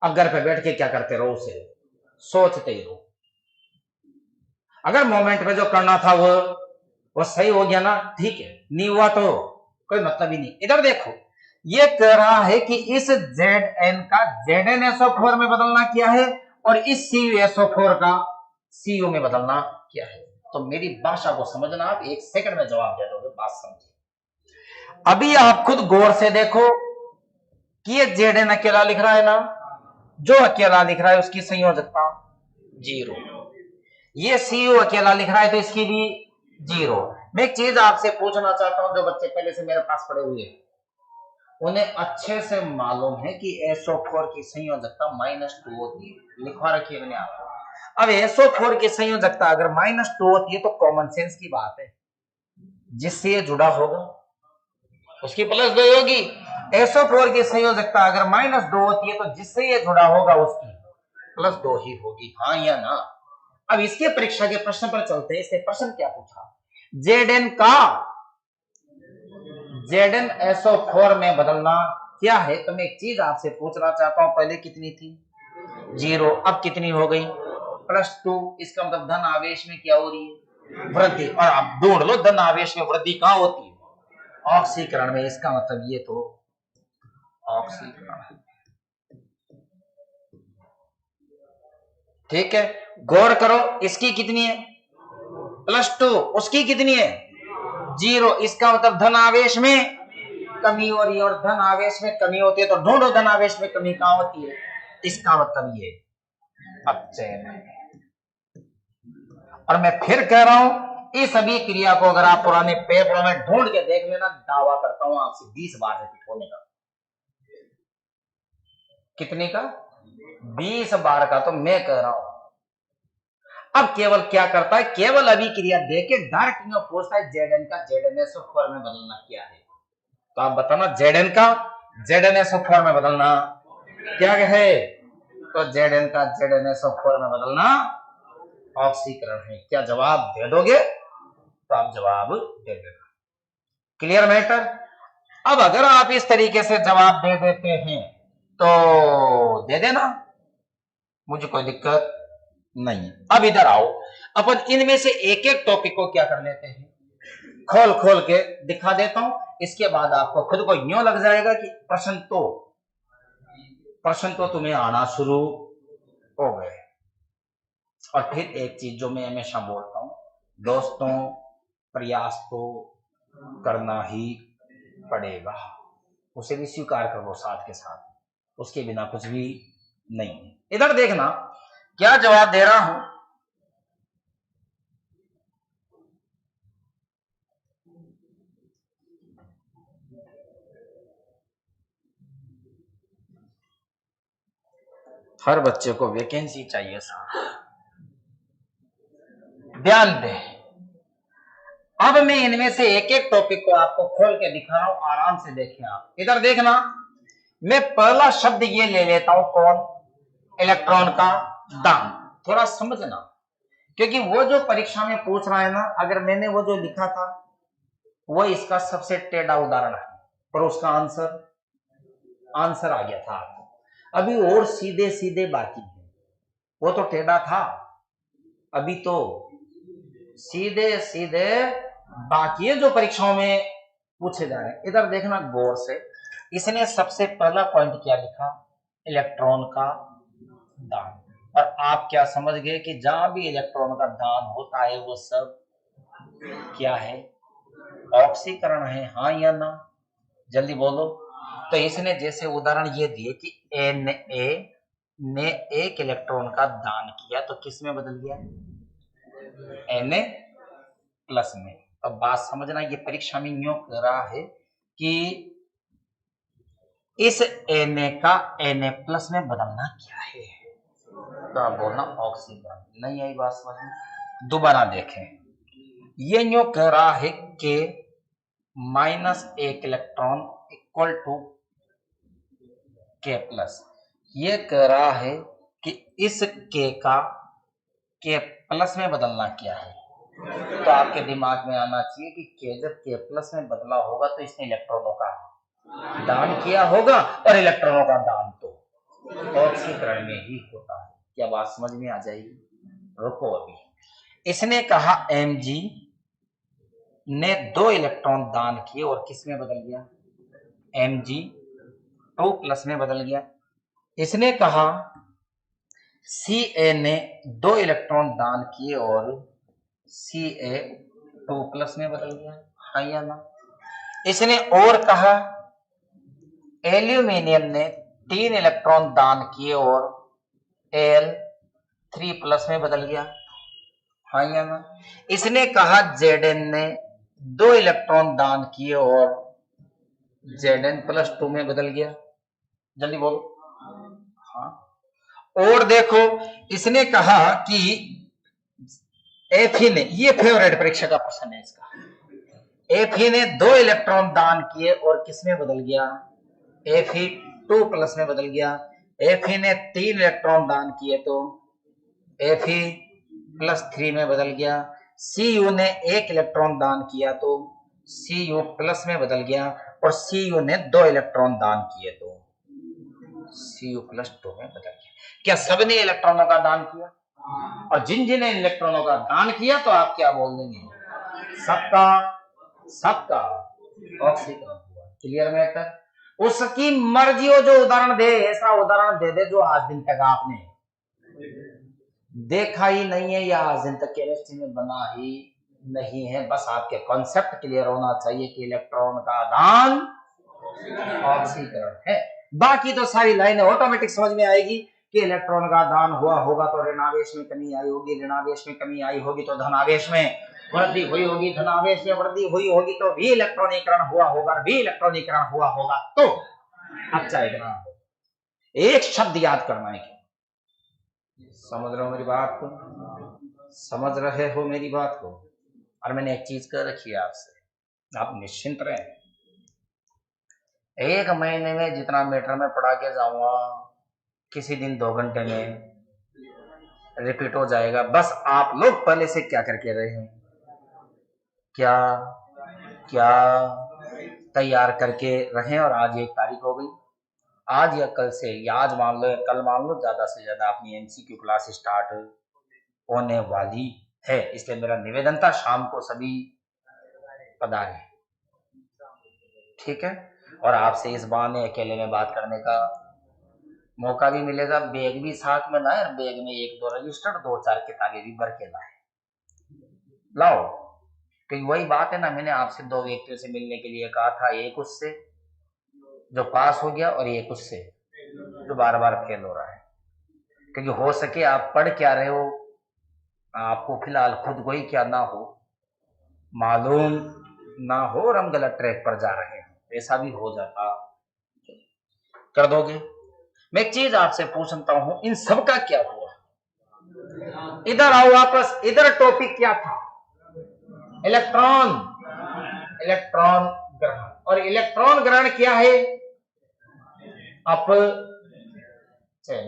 अब घर पे बैठ के क्या करते रहो, उसे सोचते ही रहो। अगर मोमेंट में जो करना था वो सही हो गया ना, ठीक है, नहीं हुआ तो कोई मतलब ही नहीं। इधर देखो, ये कह रहा है कि इस Zn का ZnSO4 में बदलना क्या है और इस CuSO4 का Cu में बदलना क्या है। तो मेरी भाषा को समझना, आप 1 सेकंड में जवाब दे दोगे, बात समझिए। अभी आप खुद गौर से देखो कि ये Zn अकेला लिख रहा है ना, जो अकेला लिख रहा है उसकी संयोजकता 0। ये Cu अकेला लिख रहा है तो इसकी भी 0। मैं एक चीज आपसे पूछना चाहता हूं, जो बच्चे पहले से मेरे पास पड़े हुए हैं उन्हें अच्छे से मालूम है कि SO4 की संयोजकता -2 होती है, लिखवा रखी है मैंने आपको। अब SO4 की संयोजकता अगर -2 होती है तो कॉमन सेंस की बात है, जिससे ये जुड़ा होगा उसकी +2 होगी। SO4 की संयोजकता अगर -2 होती है तो जिससे ये जुड़ा होगा उसकी +2 ही होगी, हाँ या ना। अब इसके परीक्षा के प्रश्न पर चलते हैं। इससे प्रश्न क्या पूछा, Zn का ZnSO4 में बदलना क्या है। तो मैं एक चीज आपसे पूछना चाहता हूं, पहले कितनी थी 0, अब कितनी हो गई +2। इसका मतलब धन आवेश में क्या हो रही है, वृद्धि। और आप ढूंढ लो धन आवेश में वृद्धि कहां होती है, ऑक्सीकरण में। इसका मतलब ये तो ऑक्सीकरण, ठीक है। गौर करो, इसकी कितनी है +2, उसकी कितनी है 0। इसका मतलब धन आवेश में कमी हो रही है, और धन आवेश में कमी होती है तो ढूंढो धन आवेश में कमी कहां होती है। इसका मतलब ये अपचयन है। और मैं फिर कह रहा हूं, इस सभी क्रिया को अगर आप पुराने पेपरों में ढूंढ के देख लेना, दावा करता हूं आपसे 20 बार रिपीट होने का। कितने का, 20 बार का। तो मैं कह रहा हूं अब केवल क्या करता है, केवल अभिक्रिया देके डायरेक्ट में पूछता है Zn का ZnSO4 में बदलना क्या है। तो आप बताना Zn का ZnSO4 में बदलना क्या है। तो Zn का ZnSO4 में बदलना ऑक्सीकरण है। क्या जवाब दे दोगे, तो आप जवाब दे देना। Clear matter. अब अगर आप इस तरीके से जवाब दे देते हैं तो दे देना, मुझे कोई दिक्कत नहीं। अब इधर आओ, अपन इनमें से एक एक टॉपिक को क्या कर लेते हैं, खोल खोल के दिखा देता हूं। इसके बाद आपको खुद को यूं लग जाएगा कि प्रश्न तो तुम्हें आना शुरू हो गए। और फिर एक चीज जो मैं हमेशा बोलता हूं दोस्तों, प्रयास तो करना ही पड़ेगा। उसे भी स्वीकार कर लो साथ के साथ, उसके बिना कुछ भी नहीं है। इधर देखना क्या जवाब दे रहा हूं। हर बच्चे को वैकेंसी चाहिए साहब, ध्यान दे। अब मैं इनमें से एक एक टॉपिक को आपको खोल के दिखा रहा हूं, आराम से देखिए आप। इधर देखना, मैं पहला शब्द ये ले लेता हूं, कौन? इलेक्ट्रॉन का दान। थोड़ा समझना, क्योंकि वो जो परीक्षा में पूछ रहा है ना, अगर मैंने वो जो लिखा था वो इसका सबसे टेढ़ा उदाहरण है, पर उसका आंसर आ गया था। अभी और सीधे सीधे बाकी है, वो तो टेढ़ा था, अभी तो सीधे सीधे बाकी है जो परीक्षाओं में पूछे जा रहे हैं। इधर देखना गौर से, इसने सबसे पहला पॉइंट क्या लिखा? इलेक्ट्रॉन का दान। और आप क्या समझ गए कि जहां भी इलेक्ट्रॉन का दान होता है वो सब क्या है? ऑक्सीकरण है, हाँ या ना? जल्दी बोलो। तो इसने जैसे उदाहरण ये दिए कि Na ने एक इलेक्ट्रॉन का दान किया, तो किस में बदल गया? Na प्लस में। अब बात समझना, ये परीक्षा में यूं कह रहा है कि इस Na का Na प्लस में बदलना क्या है, तो आप बोलना ऑक्सीकरण। नहीं आई बात समझ में? दोबारा देखें, ये यूं कह रहा है कि माइनस एक इलेक्ट्रॉन इक्वल टू के प्लस। ये कह रहा है कि इस के का के प्लस में बदलना क्या है। तो आपके दिमाग में आना चाहिए कि के जब के प्लस में बदला होगा तो इसने इलेक्ट्रॉनों का दान किया होगा, और इलेक्ट्रॉनों का दान तो ऑक्सीकरण में ही होता है। क्या बात समझ में आ जाएगी? रुको, अभी इसने कहा Mg ने 2 इलेक्ट्रॉन दान किए और किस में बदल गया? Mg2 प्लस में बदल गया। इसने कहा Ca ने 2 इलेक्ट्रॉन दान किए और Ca2 प्लस में बदल गया, हाँ या ना? इसने और कहा एल्यूमिनियम ने 3 इलेक्ट्रॉन दान किए और Al3 प्लस में बदल गया, हाँ या ना? इसने कहा Zn ने 2 इलेक्ट्रॉन दान किए और Zn+2 में बदल गया। जल्दी बोलो। हाँ। और देखो, इसने कहा कि Fe ने, ये फेवरेट परीक्षा का प्रश्न है इसका, Fe ने 2 इलेक्ट्रॉन दान किए और किस में बदल गया? Fe2 प्लस में बदल गया। Fe ने 3 इलेक्ट्रॉन दान किए तो Fe+3 में बदल गया। Cu ने 1 इलेक्ट्रॉन दान किया तो Cu प्लस में बदल गया, और Cu ने 2 इलेक्ट्रॉन दान किए तो Cu+2 में बदल गया। क्या सबने इलेक्ट्रॉनों का दान किया? और जिन जिन इलेक्ट्रॉनों का दान किया तो आप क्या बोल देंगे? सबका ऑक्सीकरण हुआ। Clear matter? उसकी मर्जी हो, जो उदाहरण दे ऐसा उदाहरण दे दे जो आज दिन तक आपने देखा ही नहीं है या आज दिन तक केमिस्ट्री में बना ही नहीं है। बस आपके कॉन्सेप्ट क्लियर होना चाहिए कि इलेक्ट्रॉन का दान ऑक्सीकरण है। बाकी तो सारी लाइनें ऑटोमेटिक समझ में आएगी कि इलेक्ट्रॉन का दान हुआ होगा तो ऋणावेश में कमी आई होगी, ऋणावेश में कमी आई होगी तो धनावेश में वृद्धि हुई होगी, धनावेश में वृद्धि हुई होगी तो भी इलेक्ट्रॉनीकरण हुआ होगा, भी इलेक्ट्रॉनीकरण हुआ होगा। तो अच्छा, इतना एक शब्द याद करना है। समझ रहे हो मेरी बात को? समझ रहे हो मेरी बात को? और मैंने एक चीज कर रखी है आपसे, आप निश्चिंत रहें। 1 महीने में जितना मीटर में पढ़ा के जाऊंगा, किसी दिन 2 घंटे में रिपीट हो जाएगा। बस आप लोग पहले से क्या करके रहे हैं, क्या क्या तैयार करके रहें। और आज 1 तारीख हो गई, आज या कल से, या आज मान लो या कल मान लो, ज्यादा से ज्यादा अपनी एमसीक्यू क्लास स्टार्ट होने वाली है। इसलिए मेरा निवेदन था शाम को सभी पधारें, ठीक है? और आपसे इस बहाने अकेले में बात करने का मौका भी मिलेगा। बैग भी साथ में लाए, बैग में 1-2 रजिस्टर, 2-4 किताबें भी भर के लाए, लाओ। तो वही बात है ना, मैंने आपसे 2 व्यक्तियों से मिलने के लिए कहा था, एक उससे जो पास हो गया, और एक उससे जो बार बार फेल हो रहा है। क्योंकि हो सके आप पढ़ क्या रहे हो, आपको फिलहाल खुद को ही क्या ना हो, मालूम ना हो, और हम गलत ट्रैक पर जा रहे हैं, ऐसा भी हो जाता। कर दोगे? मैं एक चीज आपसे पूछता हूं, इन सब का क्या हुआ? इधर आओ वापस, इधर टॉपिक क्या था? इलेक्ट्रॉन। इलेक्ट्रॉन ग्रहण, और इलेक्ट्रॉन ग्रहण क्या है? आप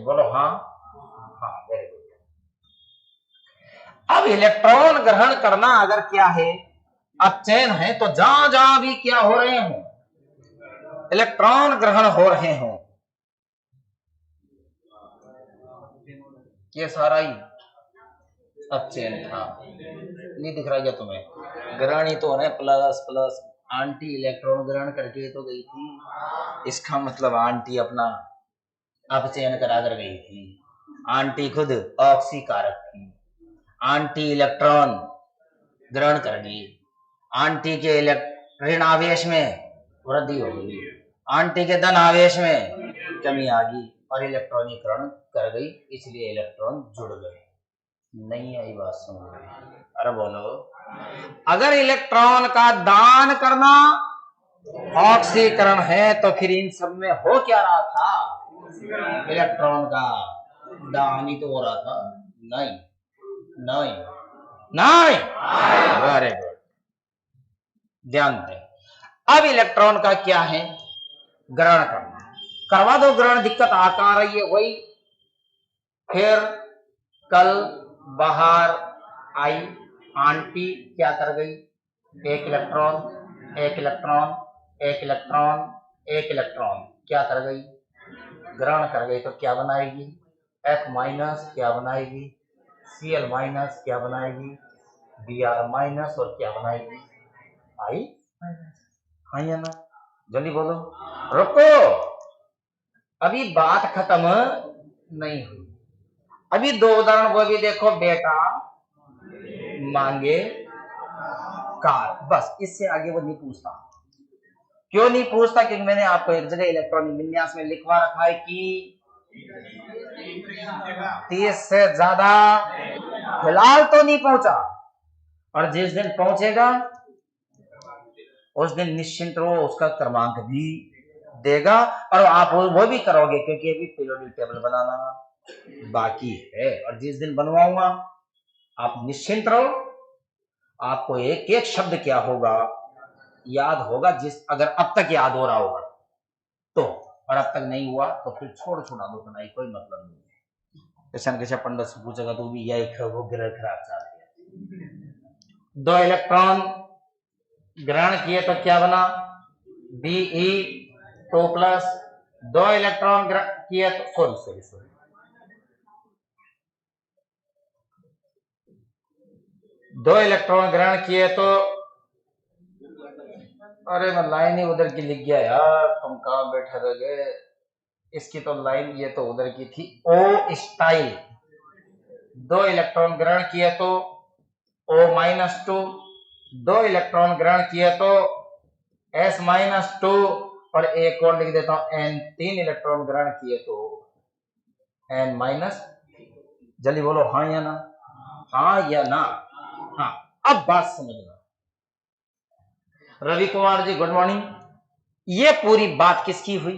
बोलो हाँ। हाँ, वेरी गुड। अब इलेक्ट्रॉन ग्रहण करना अगर क्या है, अपचयन है, तो जहां जहां भी क्या हो रहे हो, इलेक्ट्रॉन ग्रहण हो रहे हो, ये सारा ही अपचयन था। नहीं दिख रहा क्या तुम्हें? ग्रहण ही तो हो रहे, प्लस प्लस। आंटी इलेक्ट्रॉन ग्रहण करके तो गई थी, इसका मतलब आंटी अपना अपचयन करा कर गई थी। आंटी खुद ऑक्सीकारक थी। आंटी इलेक्ट्रॉन ग्रहण कर गई, आंटी के ऋण आवेश में वृद्धि हो गई, आंटी के धन आवेश में कमी आ गई, और इलेक्ट्रॉनीकरण कर गई, इसलिए इलेक्ट्रॉन जुड़ गए। नहीं आई बात समझ में? अरे बोलो। अगर इलेक्ट्रॉन का दान करना ऑक्सीकरण है, तो फिर इन सब में हो क्या रहा था? इलेक्ट्रॉन का दान ही तो हो रहा था। नहीं नहीं नहीं, वेरी गुड, ध्यान दें। अब इलेक्ट्रॉन का क्या है? ग्रहण करना। करवा दो ग्रहण, दिक्कत आकार आ रही है वही। फिर कल बाहर आई आंटी, क्या कर गई? एक इलेक्ट्रॉन, एक इलेक्ट्रॉन, एक इलेक्ट्रॉन, एक इलेक्ट्रॉन, क्या कर गई? ग्रहण कर गई। तो क्या बनाएगी? F माइनस क्या बनाएगी? Cl माइनस क्या बनाएगी? Br माइनस, और क्या बनाएगी? आई हाँ या ना? जल्दी बोलो। रुको, अभी बात खत्म नहीं हुई। अभी दो उदाहरण वो भी देखो बेटा। मांगे कार, बस इससे आगे वो नहीं पूछता। क्यों नहीं पूछता? क्योंकि मैंने आपको एक जगह इलेक्ट्रॉनिक विन्यास में लिखवा रखा है कि 30 से ज्यादा फिलहाल तो नहीं पहुंचा, और जिस दिन पहुंचेगा उस दिन निश्चिंत रहो, उसका क्रमांक भी देगा, और आप वो भी करोगे, क्योंकि अभी पीरियोडिक टेबल बनाना बाकी है, और जिस दिन बनवाऊंगा आप निश्चिंत रहो, आपको एक एक शब्द क्या होगा याद होगा, जिस अगर अब तक याद हो रहा होगा तो, और अब तक नहीं हुआ तो फिर छोड़ छोड़ा दो, बनाई कोई मतलब नहीं है। किसान किसी पंडित से पूछेगा तो भी यही वो ग्रह खराब चल गया। दो इलेक्ट्रॉन ग्रहण किए तो क्या बना? Be2+। दो इलेक्ट्रॉन किए तो सॉरी दो इलेक्ट्रॉन ग्रहण किए तो, अरे मैं लाइन ही उधर की लिख गया यार, तुम कहां बैठे रह गए? इसकी तो लाइन ये तो उधर की थी, O स्टाइल। दो इलेक्ट्रॉन ग्रहण किए तो O-2, दो इलेक्ट्रॉन ग्रहण किए तो S-2, और एक और लिख देता हूं N, तीन इलेक्ट्रॉन ग्रहण किए तो N-। जल्दी बोलो हाँ या ना? हाँ या ना? हाँ। अब बात समझना। Ravi Kumar ji good morning. ये पूरी बात किसकी हुई?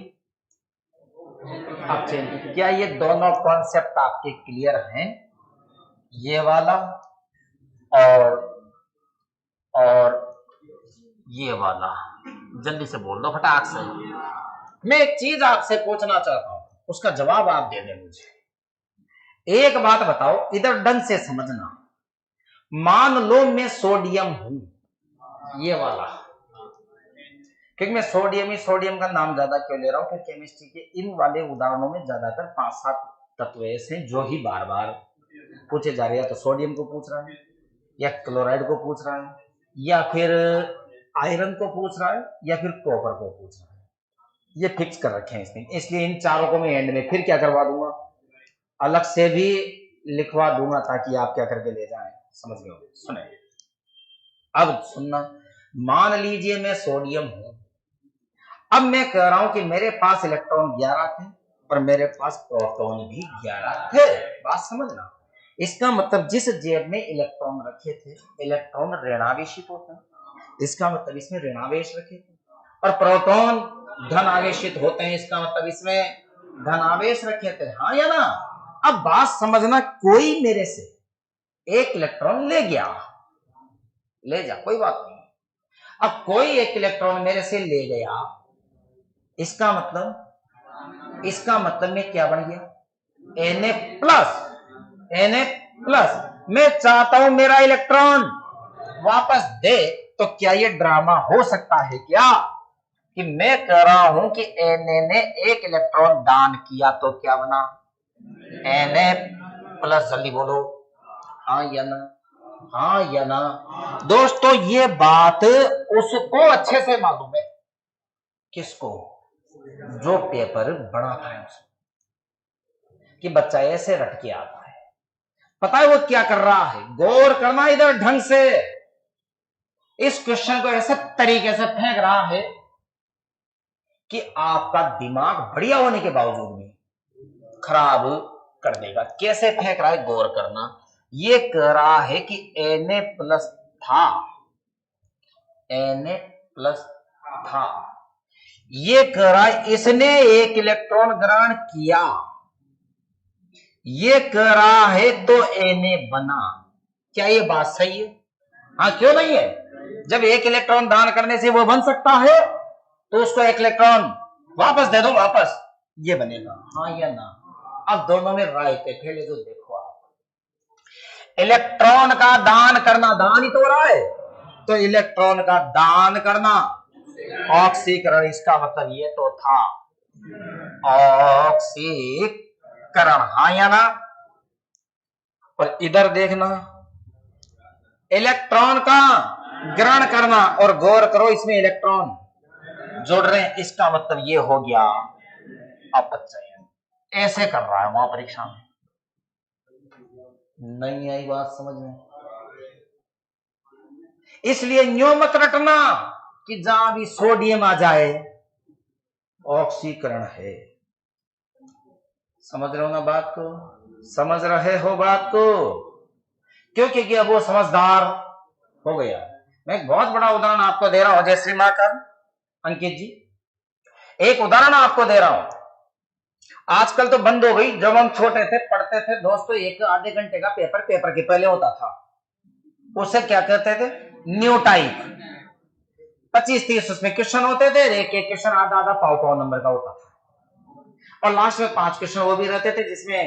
आप चेंज। क्या ये दोनों कॉन्सेप्ट आपके क्लियर हैं? ये वाला और ये वाला, जल्दी से बोल दो फटाक से। मैं एक चीज आपसे पूछना चाहता हूं, उसका जवाब आप दे दें मुझे। एक बात बताओ, इधर ढंग से समझना। मान लो मैं सोडियम हूं, ये वाला, क्योंकि मैं सोडियम का नाम ज्यादा क्यों ले रहा हूं, क्योंकि केमिस्ट्री के इन वाले उदाहरणों में ज्यादातर 5-7 तत्व ऐसे जो ही बार बार पूछे जा रहे हैं। तो सोडियम को पूछ रहा है, या क्लोराइड को पूछ रहा है, या फिर आयरन को पूछ रहा है, या फिर कॉपर को पूछ रहा है। ये फिक्स कर रखे हैं इसमें, इसलिए इन चारों को मैं एंड में फिर क्या करवा दूंगा, अलग से भी लिखवा दूंगा, ताकि आप क्या करके ले जाएं। समझ गए? सुने, अब सुनना। मान लीजिए मैं सोडियम हूं, अब मैं कह रहा हूं कि मेरे पास इलेक्ट्रॉन 11 थे और मेरे पास प्रोटॉन भी 11 थे। बात समझना, इसका मतलब जिस जेब में इलेक्ट्रॉन रखे थे, इलेक्ट्रॉन ऋणावेशित होते हैं, इसका मतलब इसमें ऋणावेश रखे थे, और प्रोटॉन धन आवेशित होते हैं, इसका मतलब इसमें धनावेश रखे थे। हाँ या ना? अब बात समझना, कोई मेरे से एक इलेक्ट्रॉन ले गया, ले जा, कोई बात नहीं। अब कोई एक इलेक्ट्रॉन मेरे से ले गया, इसका मतलब में क्या बन गया? Na plus. मैं चाहता हूं मेरा इलेक्ट्रॉन वापस दे, तो क्या ये ड्रामा हो सकता है क्या कि मैं कह रहा हूं कि Na ने एक इलेक्ट्रॉन दान किया, तो क्या बना? Na plus. जल्दी बोलो, हाँ या ना? हाँ या ना? दोस्तों ये बात उसको अच्छे से मालूम है। किसको? जो पेपर बनाता है उसको, कि बच्चा ऐसे रट के आता है, पता है वो क्या कर रहा है? गौर करना इधर ढंग से, इस क्वेश्चन को ऐसे तरीके से फेंक रहा है कि आपका दिमाग बढ़िया होने के बावजूद भी खराब कर देगा। कैसे फेंक रहा है, गौर करना। ये कह रहा है कि Na प्लस था, Na प्लस था, ये कह रहा है इसने एक इलेक्ट्रॉन ग्रहण किया, ये कह रहा है तो Na बना। क्या ये बात सही है? हाँ, क्यों नहीं है? जब एक इलेक्ट्रॉन दान करने से वो बन सकता है, तो उसको एक इलेक्ट्रॉन वापस दे दो, वापस ये बनेगा। हाँ या ना? अब दोनों में राय पे खेले, जो देखो आप, इलेक्ट्रॉन का दान करना, दान ही तो हो रहा है, तो इलेक्ट्रॉन का दान करना ऑक्सीकरण, इसका मतलब ये तो था ऑक्सीकरण। हाँ या ना? और इधर देखना, इलेक्ट्रॉन का ग्रहण करना, और गौर करो इसमें इलेक्ट्रॉन जोड़ रहे हैं, इसका मतलब ये हो गया अपचयन। ऐसे कर रहा है वहां परीक्षा में। नहीं आई बात समझ में? इसलिए न्यो मत रटना कि जहां भी सोडियम आ जाए ऑक्सीकरण है। समझ रहे हो ना बात को? समझ रहे हो बात को? क्योंकि अब वो समझदार हो गया। मैं एक बहुत बड़ा उदाहरण आपको दे रहा हूं, जय श्री महाकाल अंकित जी, एक उदाहरण आपको दे रहा हूं। आजकल तो बंद हो गई, जब हम छोटे थे पढ़ते थे दोस्तों, एक आधे घंटे का पेपर के पहले होता था, उसे क्या कहते थे? New type. 25-30 उसमें क्वेश्चन होते थे, एक एक क्वेश्चन आधा आधा पाव नंबर का होता था, और लास्ट में 5 क्वेश्चन वो भी रहते थे जिसमें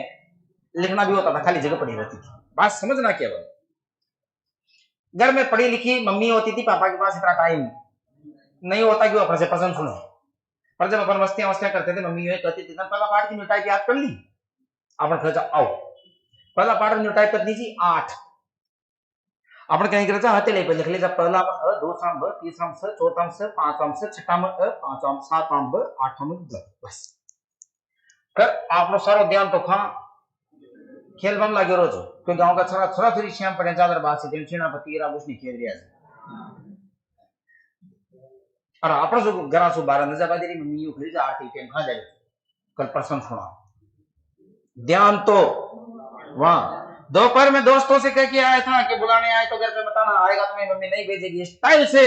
लिखना भी होता था, खाली जगह पड़ी रहती थी। बात समझना केवल, घर में पढ़ी लिखी मम्मी होती थी, पापा के पास इतना टाइम नहीं होता कि वो अपने से पसंद सुने, पर जब अपन मस्तियां करते थे, मम्मी ये कहती थी, पहला पाठ की न्यू टाइप याद कर ली, अपन खर्चा आओ पहला पाठ न्यू टाइप कर दीजिए 8, अपन कहीं करता हाथे ले पे लिख ले, जब पहला अ, दूसरा ब, तीसरा स, चौथा स, पांचवा स, छठा में अ, पांचवा सातवां ब, आठवां में ब, बस कर आपनो सारो ध्यान तो खा खेल बम लागे रोज, क्योंकि गांव का छोरा छोरा थोड़ी श्याम पड़े चादर बात से सेनापति रा कुछ नहीं खेल रिया है, और आपन जो घरा सु 12 नजा बादी री मम्मी यू खरी जा आरती टाइम खा जाए, कल प्रसंग सुना ध्यान तो वहां। दोपहर में दोस्तों से कह के आया था कि बुलाने आए तो घर पे बताना, आएगा तो मेरी मम्मी नहीं भेजेगी, स्टाइल से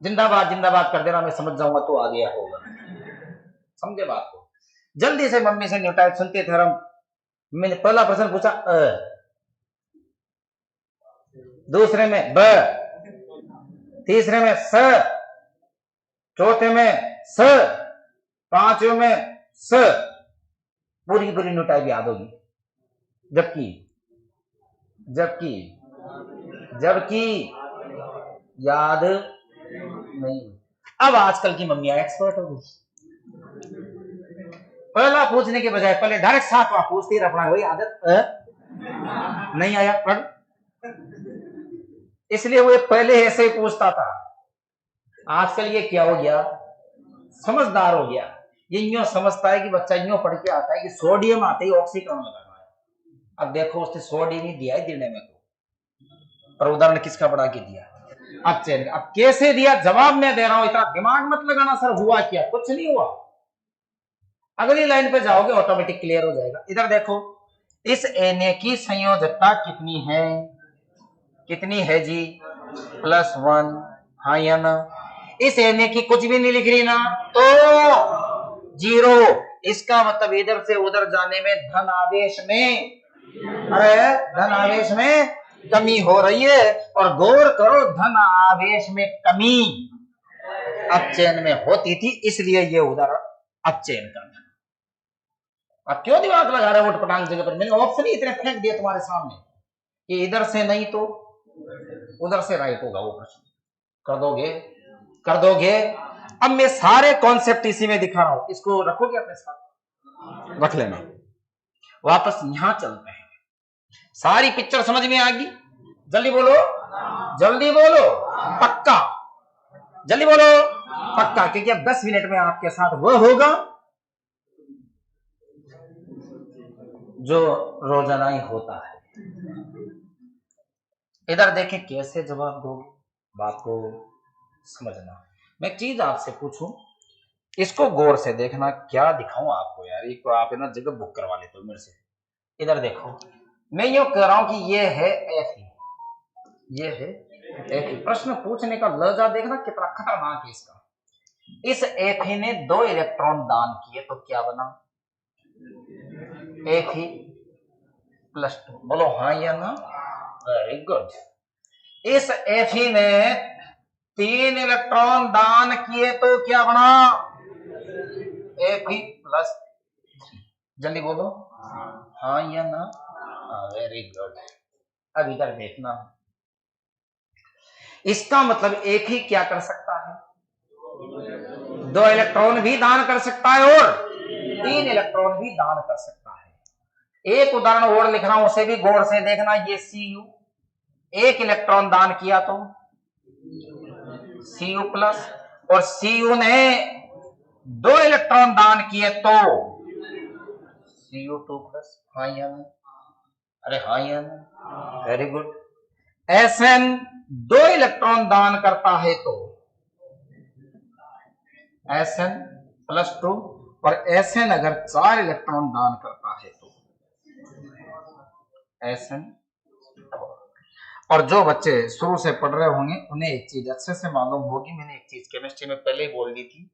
जिंदाबाद जिंदाबाद कर देना, मैं समझ जाऊंगा तो आ गया होगा। समझे बात को? जल्दी से मम्मी से न्यू टाइप सुनते थे हम। मैंने पहला प्रश्न पूछा अ, दूसरे में ब, तीसरे में स, चौथे में स, पांचवें में स, पूरी की पूरी न्यू टाइप याद होगी, जबकि जबकि जबकि याद नहीं। अब आजकल की मम्मियां एक्सपर्ट हो गई, पहला पूछने के बजाय पहले डायरेक्ट 7वां पूछती है, अपना वही आदत नहीं आया पढ़, इसलिए वो पहले ऐसे ही पूछता था। आजकल ये क्या हो गया? समझदार हो गया, ये यूं समझता है कि बच्चा यूं पढ़ के आता है कि सोडियम आते ही ऑक्सीकरण लगाना है। अब देखो उसने सोडियम ही दिया है देने में, तो पर उदाहरण किसका बड़ा के दिया? अपचयन। अब कैसे दिया, जवाब मैं दे रहा हूं, इतना दिमाग मत लगाना सर हुआ क्या, कुछ नहीं हुआ। अगली लाइन पे जाओगे ऑटोमेटिक क्लियर हो जाएगा। इधर देखो, इस Na की संयोजकता कितनी है, कितनी है जी, +1, हाँ या ना। इस Na की कुछ भी नहीं लिख रही ना, तो 0। इसका मतलब इधर से उधर जाने में धन आवेश में, अरे धन आवेश में कमी हो रही है। और गौर करो, धन आवेश में कमी अपचयन में होती थी, इसलिए ये उदाहरण अपचयन करना। अब क्यों दिमाग लगा रहे हो उठपटांग जगह पर, मैंने ऑप्शन ही इतने फेंक दिए तुम्हारे सामने कि इधर से नहीं तो उधर से राइट होगा वो प्रश्न। कर दोगे, कर दोगे। अब मैं सारे कॉन्सेप्ट इसी में दिखा रहा हूं, इसको रखोगे अपने साथ, रख लेना। वापस यहां चलते हैं, सारी पिक्चर समझ में आ गई? जल्दी बोलो, जल्दी बोलो, पक्का, जल्दी बोलो पक्का, क्योंकि अब 10 मिनट में आपके साथ वो होगा जो रोजाना ही होता है। इधर देखें कैसे जवाब दोगे, बात को समझना। मैं एक चीज आपसे पूछूं, इसको गौर से देखना, क्या दिखाऊं आपको यार, एक तो आप है ना जगह बुक करवा लेते हो मेरे से। इधर देखो, मैं यूं कह रहा हूं कि ये है Fe, ये है Fe। प्रश्न पूछने का लहजा देखना कितना खतरनाक है इसका। इस Fe ने 2 इलेक्ट्रॉन दान किए तो क्या बना, Fe+2। बोलो हाँ या ना, वेरी गुड। इस Fe ने 3 इलेक्ट्रॉन दान किए तो क्या बना, Fe+3। जल्दी बोलो हाँ या ना, वेरी गुड। अब इधर देखना, इसका मतलब Fe क्या कर सकता है, 2 इलेक्ट्रॉन भी दान कर सकता है और 3 इलेक्ट्रॉन भी दान कर सकता है। एक उदाहरण और लिख रहा हूं, उसे भी गौर से देखना। ये Cu 1 इलेक्ट्रॉन दान किया तो Cu+, और Cu ने 2 इलेक्ट्रॉन दान किए तो Cu2+। हाँ या ना, अरे हाँ या ना, वेरी गुड। Sn 2 इलेक्ट्रॉन दान करता है तो Sn+2, और Sn अगर 4 इलेक्ट्रॉन दान करता है तो Sn। और जो बच्चे शुरू से पढ़ रहे होंगे उन्हें एक चीज अच्छे से मालूम होगी, मैंने एक चीज केमिस्ट्री में पहले ही बोल दी थी,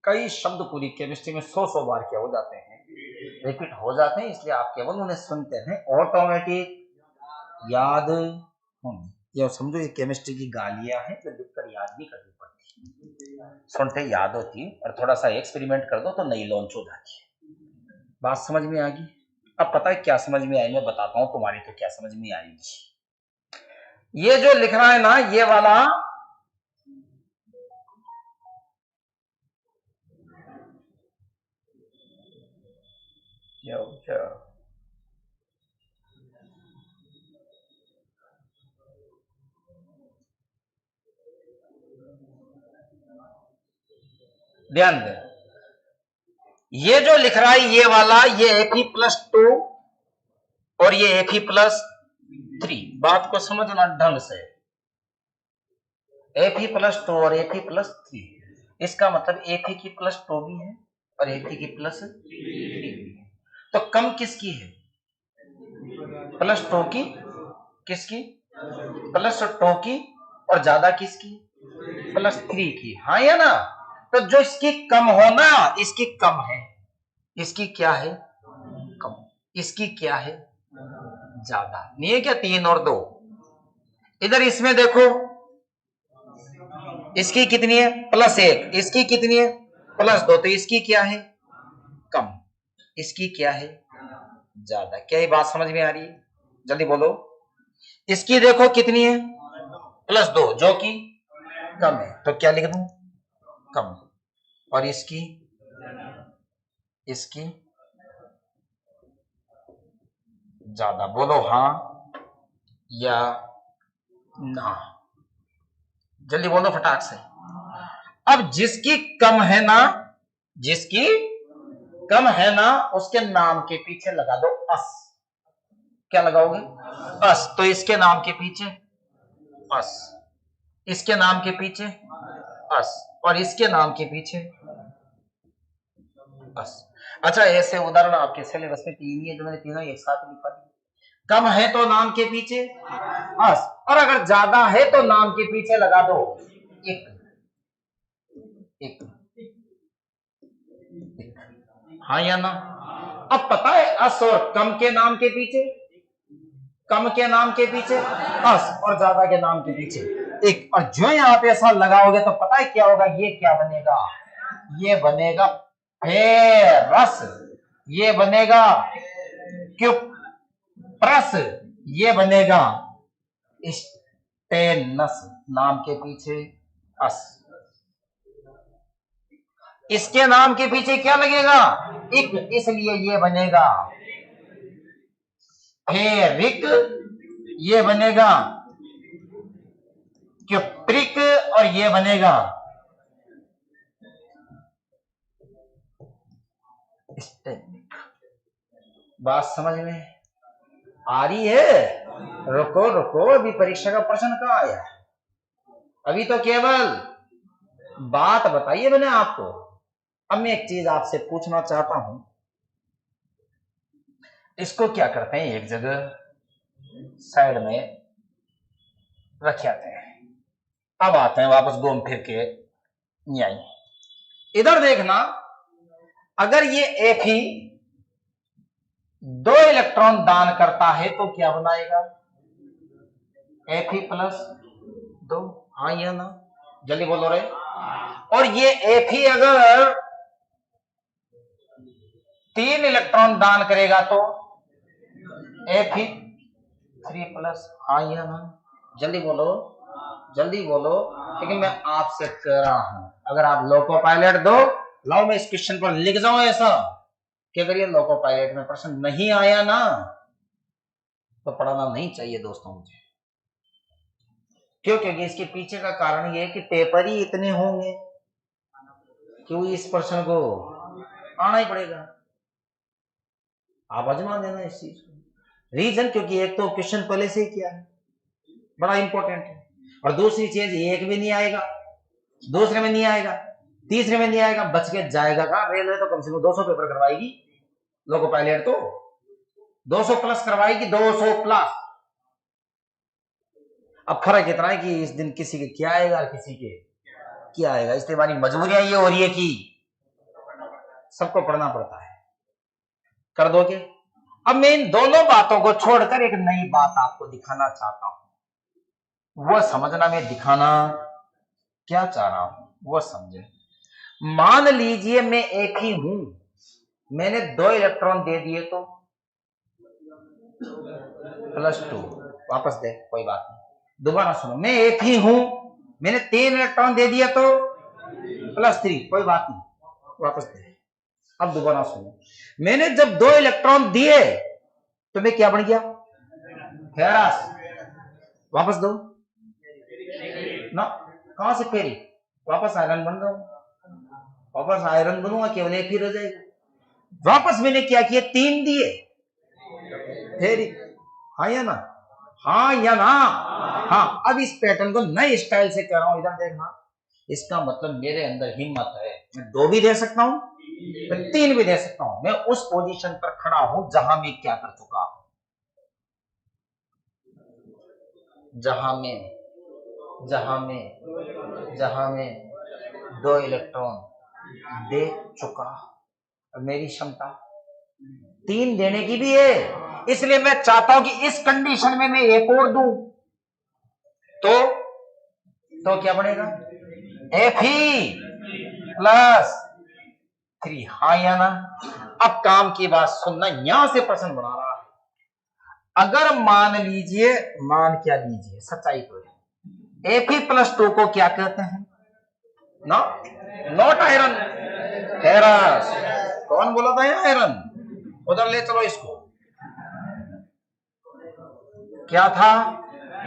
कई शब्द पूरी केमिस्ट्री में 100 बार क्या हो जाते हैं, रिपीट हो जाते हैं, इसलिए आप केवल उन्हें सुनते हैं, ऑटोमेटिक याद होंगे। ये समझो ये केमिस्ट्री की गालियां हैं जो लिखकर याद नहीं करनी पड़ती, सुनते याद होती है, और थोड़ा सा एक्सपेरिमेंट कर दो तो नई लॉन्च हो जाती है। बात समझ में आ गई? अब पता है क्या समझ में आई, मैं बताता हूं तुम्हारी तो क्या समझ में आएगी। ये जो लिख रहा है ना, ये वाला ध्यान दे, ये जो लिख रहा है ये वाला, ये Fe+2 और ये Fe+3। बात को समझना ढंग से, Fe+2 और Fe+3, इसका मतलब Fe+2 भी है और Fe+3 भी है। तो कम किसकी है, +2 की, किसकी, +2 की, और ज्यादा किसकी, +3 की। हाँ या ना, तो जो इसकी कम हो ना, इसकी कम है, इसकी क्या है, कम, इसकी क्या है, ज्यादा। नहीं है क्या, 3 और 2। इधर इसमें देखो, इसकी कितनी है, +1, इसकी कितनी है, +2, तो इसकी क्या है, कम, इसकी क्या है, ज्यादा। क्या ये बात समझ में आ रही है? जल्दी बोलो। इसकी देखो कितनी है, +2, जो कि कम है, तो क्या लिख दूं, कम। और इसकी, इसकी ज्यादा। बोलो हाँ या ना, जल्दी बोलो फटाक से। अब जिसकी कम है ना, जिसकी कम है ना, उसके नाम के पीछे लगा दो अस। क्या लगाओगे, अस। तो इसके नाम के पीछे अस, इसके नाम के पीछे अस, और इसके नाम के पीछे अस। अच्छा, ऐसे उदाहरण आपके सिलेबस में तीन ही है जो मैंने तीनों एक साथ लिखा दिया। कम है तो नाम के पीछे अस, और अगर ज्यादा है तो नाम के पीछे लगा दो एक। एक, हाँ या ना? अब पता है अस और कम के नाम के पीछे, कम के नाम के पीछे अस और ज्यादा के नाम के पीछे एक। और जो यहाँ पे ऐसा लगाओगे तो पता है क्या होगा? ये क्या बनेगा? ये बनेगा फेरस, ये बनेगा क्यूप्रस, ये बनेगा स्टेनस। नाम के पीछे अस, इसके नाम के पीछे क्या लगेगा? इक, इसलिए ये बनेगा फेरिक, ये बनेगा क्यूप्रिक, और ये बनेगा स्टेनिक। बात समझ में आ रही है? रुको रुको, अभी परीक्षा का प्रश्न कहाँ आया? अभी तो केवल बात बताइए मैंने आपको। अब मैं एक चीज आपसे पूछना चाहता हूं, इसको क्या करते हैं, एक जगह साइड में रख आते हैं। अब आते हैं वापस घूम फिर के न्याय। इधर देखना, अगर ये एक ही 2 इलेक्ट्रॉन दान करता है तो क्या बनाएगा? Fe+2। हाँ या ना? जल्दी बोलो रे। और ये Fe अगर 3 इलेक्ट्रॉन दान करेगा तो Fe3+। हाँ या ना? जल्दी बोलो, जल्दी बोलो। लेकिन मैं आपसे कह रहा हूं, अगर आप लोको पायलट दो, लाओ मैं इस क्वेश्चन पर लिख जाऊं ऐसा कि अगर ये लोको पायलट में प्रश्न नहीं आया ना तो पढ़ाना नहीं चाहिए दोस्तों मुझे। क्यों? क्योंकि इसके पीछे का कारण ये है कि पेपर ही इतने होंगे, क्यों इस प्रश्न को आना ही पड़ेगा। आप आजमा देना इस चीज को। रीजन, क्योंकि एक तो क्वेश्चन पहले से ही किया है, बड़ा इंपॉर्टेंट है, और दूसरी चीज एक भी नहीं आएगा, दूसरे में नहीं आएगा, तीसरे में नहीं आएगा, बच के जाएगा कहां? रेलवे तो कम से कम 200 पेपर करवाएगी, लोको पायलट तो 200+ करवाएगी, 200+। अब फर्क इतना है कि इस दिन किसी के क्या आएगा और किसी के क्या आएगा, इसलिए हमारी मजबूरियां ये हो रही है कि सबको पढ़ना पड़ता है। कर दोगे? अब मैं इन दोनों बातों को छोड़कर एक नई बात आपको दिखाना चाहता हूं, वो समझना मैं दिखाना क्या चाह रहा हूं वो समझे। मान लीजिए मैं एक ही हूं, मैंने 2 इलेक्ट्रॉन दे दिए तो +2, वापस दे, कोई बात नहीं। दोबारा सुनो, मैं एक ही हूं, मैंने 3 इलेक्ट्रॉन दे दिया तो +3, कोई बात नहीं, वापस दे। अब दोबारा सुनो, मैंने जब 2 इलेक्ट्रॉन दिए तो मैं क्या बन गया? फेरस। वापस दो ना, कहां से फेरी? वापस आयरन बन रहा हूं, वापस आयरन बनूंगा, केवल एक ही रह जाएगा। वापस मैंने क्या किया? 3 दिए, फेरी। हाँ या ना? हाँ या ना? हाँ। अब इस पैटर्न को नए स्टाइल से कर रहा हूं, इधर देखना। इसका मतलब मेरे अंदर हिम्मत है, मैं 2 भी दे सकता हूं, मैं 3 भी दे सकता हूं। मैं उस पोजीशन पर खड़ा हूं जहां मैं क्या कर चुका हूं, जहां में 2 इलेक्ट्रॉन दे चुका। मेरी क्षमता 3 देने की भी है, इसलिए मैं चाहता हूं कि इस कंडीशन में मैं एक और दूं तो क्या बनेगा? Fe+3। हाँ या ना? अब काम की बात सुनना, यहां से प्रश्न बना रहा है। अगर मान लीजिए, मान क्या लीजिए, सच्चाई तो है, Fe+2 को क्या कहते हैं? Not iron, ferrous. कौन बोला था आयरन? उधर ले चलो इसको, क्या था?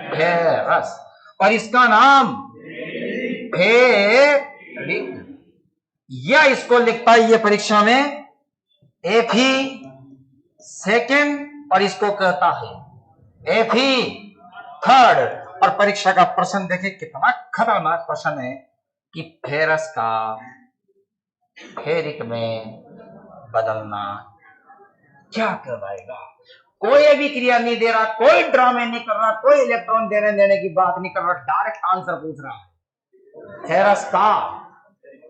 फेरस। और इसका नाम फेरिक, या इसको लिखता है ये परीक्षा में Fe2, और इसको कहता है Fe3, और परीक्षा का प्रश्न देखे कितना खतरनाक प्रश्न है कि फेरस का फेरिक में बदलना क्या कहलाएगा। कोई अभी क्रिया नहीं दे रहा, कोई ड्रामे नहीं कर रहा, कोई इलेक्ट्रॉन देने देने की बात नहीं कर रहा, डायरेक्ट आंसर पूछ रहा है। फेरस का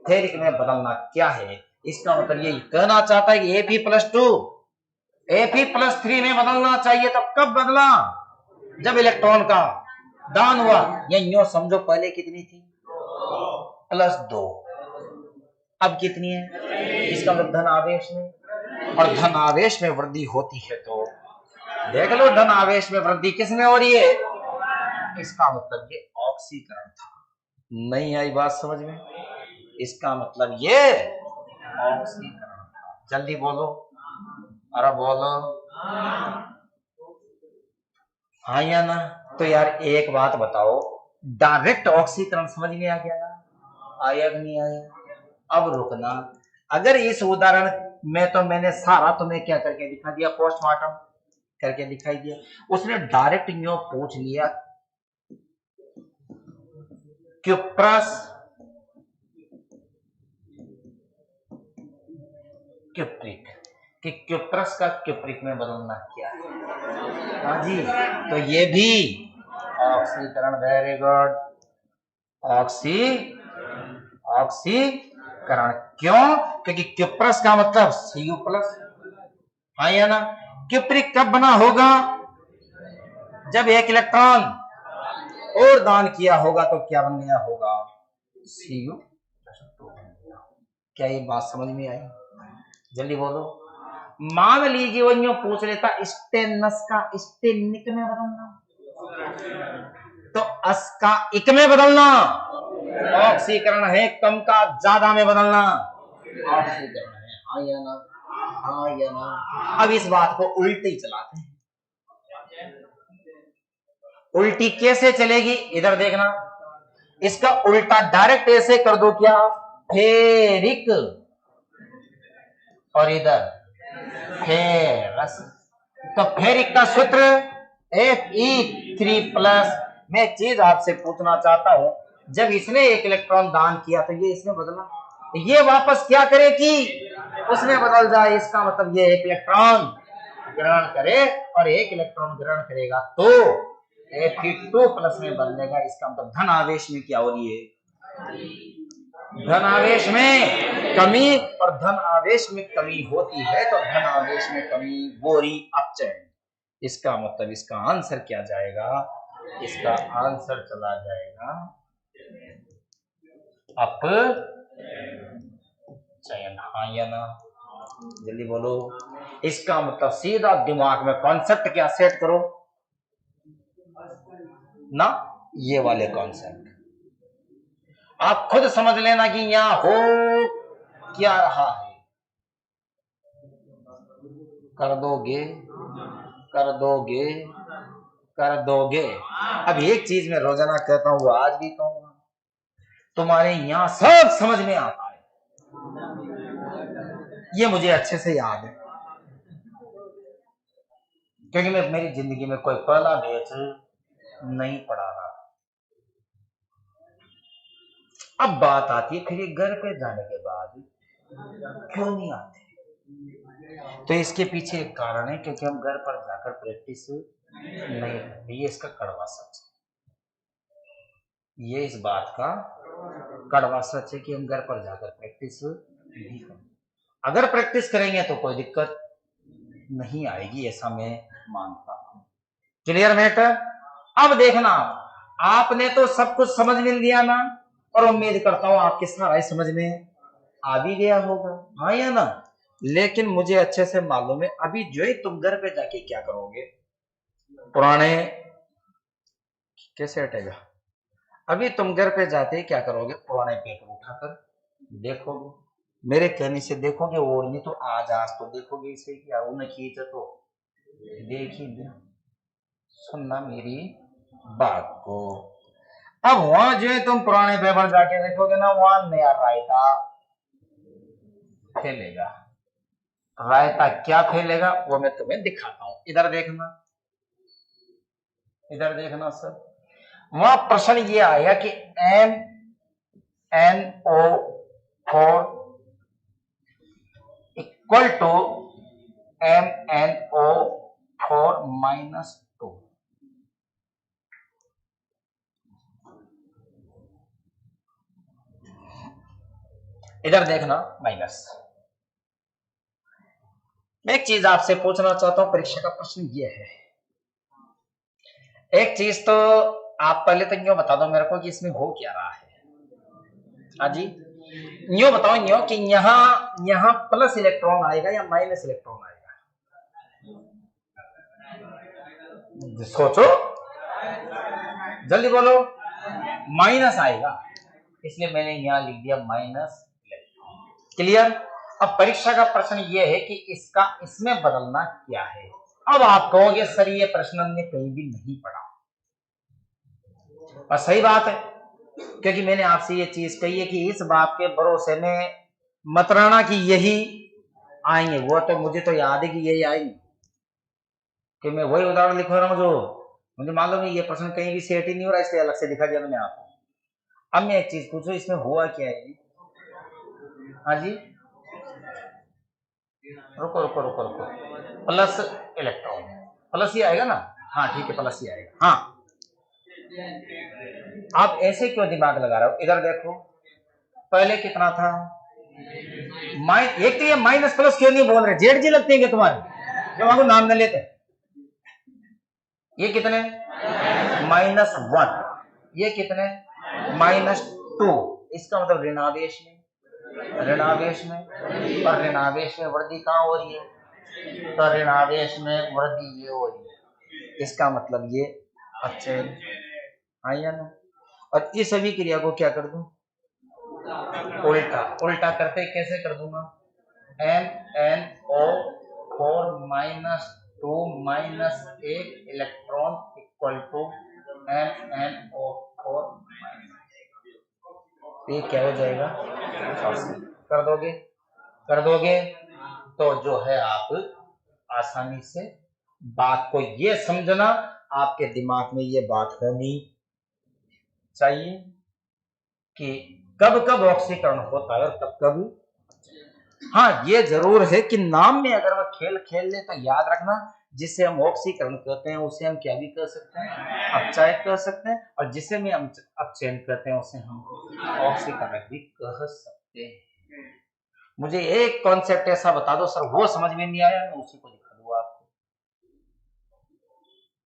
फेरिक में बदलना क्या है। इसका मतलब ये कहना चाहता है कि Fe+2 Fe+3 में बदलना चाहिए। तो कब बदला, जब इलेक्ट्रॉन का दान हुआ। ये यूं समझो पहले कितनी थी, +2, अब कितनी है। इसका मतलब धन आवेश में, और धन आवेश में वृद्धि होती है तो देख लो धन आवेश में वृद्धि किस में हो रही है। इसका मतलब ये ऑक्सीकरण था। नहीं आई बात समझ में। इसका मतलब ये ऑक्सीकरण था। जल्दी बोलो, अरे बोलो हाँ या ना। तो यार एक बात बताओ, डायरेक्ट ऑक्सीकरण समझ में आ गया ना, आया कि नहीं आया। अब रुकना, अगर इस उदाहरण में तो मैंने सारा तुम्हें क्या करके दिखा दिया, पोस्टमार्टम करके दिखाई दिया। उसने डायरेक्ट यूं पूछ लिया क्यूप्रस क्यूप्रिक, कि क्यूप्रस का क्यूप्रिक में बदलना क्या है। हाँ जी, तो ये भी ऑक्सीकरण। वेरी गुड, ऑक्सीकरण। क्यों, क्योंकि क्यूप्रस का मतलब Cu+, हाँ या ना। क्यूप्रिक कब बना होगा, जब एक इलेक्ट्रॉन और दान किया होगा तो क्या बन गया होगा, Cu+2। क्या ये बात समझ में आई। जल्दी बोलो। मान लीजिए वो यूं पूछ लेता स्टेनस का स्टेनिक में बदलना, तो अस का इक में बदलना ऑक्सीकरण है, कम का ज्यादा में बदलना ऑक्सीकरण है। हाँ या ना, हाँ या ना। अब इस बात को उल्टी चलाते हैं। उल्टी कैसे चलेगी, इधर देखना। इसका उल्टा डायरेक्ट ऐसे कर दो, क्या, फेरिक, और इधर फेरस। तो फेरिक का सूत्र Fe3+। मैं चीज आपसे पूछना चाहता हूं, जब इसने एक इलेक्ट्रॉन दान किया तो ये इसमें बदला, ये वापस क्या करे कि उसमें बदल जाए। इसका मतलब ये एक इलेक्ट्रॉन ग्रहण करे और एक इलेक्ट्रॉन ग्रहण करेगा तो Fe2+ में बदलेगा। इसका मतलब धन आवेश में क्या हो रही है, धन आवेश में कमी, और धन आवेश में कमी होती है तो धन आवेश में कमी, बोरी अपचयन। इसका मतलब इसका आंसर क्या जाएगा, इसका आंसर चला जाएगा अपचयन। हाँ या ना, जल्दी बोलो। इसका मतलब सीधा दिमाग में कॉन्सेप्ट क्या सेट करो ना, ये वाले कॉन्सेप्ट आप खुद समझ लेना कि यहां हो क्या रहा है। कर दोगे, कर दोगे, कर दोगे। अब एक चीज मैं रोजाना कहता हूं, वो आज भी कहूंगा, तुम्हारे यहां सब समझ में आता है, ये मुझे अच्छे से याद है, क्योंकि मैं मेरी जिंदगी में कोई पहला बैच नहीं पढ़ा रहा। अब बात आती है फिर ये घर पे जाने के बाद क्यों नहीं आते, तो इसके पीछे एक कारण है, क्योंकि हम घर पर जाकर प्रैक्टिस नहीं करते। ये इसका कड़वा सच है, ये इस बात का कड़वा सच है कि हम घर पर जाकर प्रैक्टिस नहीं करते। अगर प्रैक्टिस करेंगे तो कोई दिक्कत नहीं आएगी, ऐसा मैं मानता हूं। Clear matter. अब देखना, आपने तो सब कुछ समझ में लिया ना, और उम्मीद करता हूं आपके सारा समझ में आ भी गया होगा, हाँ या ना। लेकिन मुझे अच्छे से मालूम है, अभी जो ही तुम घर पे जाके क्या करोगे, पुराने कैसे हटेगा, अभी तुम घर पे जाते ही क्या करोगे, पुराने पेपर उठाकर देखोगे, मेरे कहने से देखोगे, और नहीं तो आज आज तो देखोगे इसे कि उन्हें खींच तो देखिए, सुनना मेरी बात को। अब वहां जो है तुम पुराने पेपर जाके देखोगे ना, वहां नया रायता फैलेगा। रायता क्या फैलेगा वो मैं तुम्हें दिखाता हूं, इधर देखना, इधर देखना सर। वहां प्रश्न ये आएगा कि MnO4 इक्वल टू MnO4 -2। इधर देखना माइनस। मैं एक चीज आपसे पूछना चाहता हूं, परीक्षा का प्रश्न ये है, एक चीज तो आप पहले तो यूं बता दो मेरे को कि इसमें हो क्या रहा है। हाँ जी, यूं बताओ यूं कि यहाँ प्लस इलेक्ट्रॉन आएगा या माइनस इलेक्ट्रॉन आएगा? सोचो, जल्दी बोलो। माइनस आएगा, इसलिए मैंने यहां लिख दिया माइनस इलेक्ट्रॉन। क्लियर? अब परीक्षा का प्रश्न ये है कि इसका इसमें बदलना क्या है। अब आप कहोगे सर ये प्रश्न हमने कहीं भी नहीं पढ़ा, और सही बात है, क्योंकि मैंने आपसे ये चीज कही है कि इस बात के भरोसे में मत रहना कि यही आएंगे। वो तो मुझे तो याद है कि यही आएंगे, कि मैं वही उदाहरण लिख रहा हूँ जो मुझे मालूम है ये प्रश्न कहीं भी सेट ही नहीं हो रहा, इसलिए अलग से लिखा गया मैंने आपको। अब मैं एक चीज पूछू, इसमें हुआ क्या है? हाँ जी, रुको रुको रुको रुको, प्लस इलेक्ट्रॉन, प्लस ही आएगा ना? हाँ ठीक है, प्लस ही आएगा। हाँ, आप ऐसे क्यों दिमाग लगा रहे हो? इधर देखो, पहले कितना था? एक तो ये माइनस प्लस क्यों नहीं बोल रहे? जेड जी लगते हैं तुम्हारे जब आपको नाम न लेते? ये कितने? -1। ये कितने? -2। इसका मतलब ऋणावेश में, ऋणावेश में, और ऋणावेश में वृद्धि कहाँ हो रही है? तो ऋणावेश में वृद्धि ये हो रही है, इसका मतलब ये अचेन है या ना? और इस सभी क्रिया को क्या कर दूं? उल्टा। उल्टा करते कैसे कर दूंगा? MnO4 -2 -1 electron equal to MnO4 ये क्या हो जाएगा? कर दोगे? कर दोगे तो जो है आप आसानी से बात को ये समझना, आपके दिमाग में ये बात होनी चाहिए कि कब कब ऑक्सीकरण होता है और कब कब। हाँ, ये जरूर है कि नाम में अगर वह खेल खेल ले तो याद रखना, जिसे हम ऑक्सीकरण कहते हैं उसे हम क्या भी कह सकते हैं? अपचायक कह सकते हैं, और जिसे भी हम अपचयन कहते हैं उसे हम ऑक्सीकरण भी कह सकते हैं। मुझे एक कॉन्सेप्ट ऐसा बता दो सर वो समझ में नहीं आया, मैं उसी को दिखा दूंगा आपको।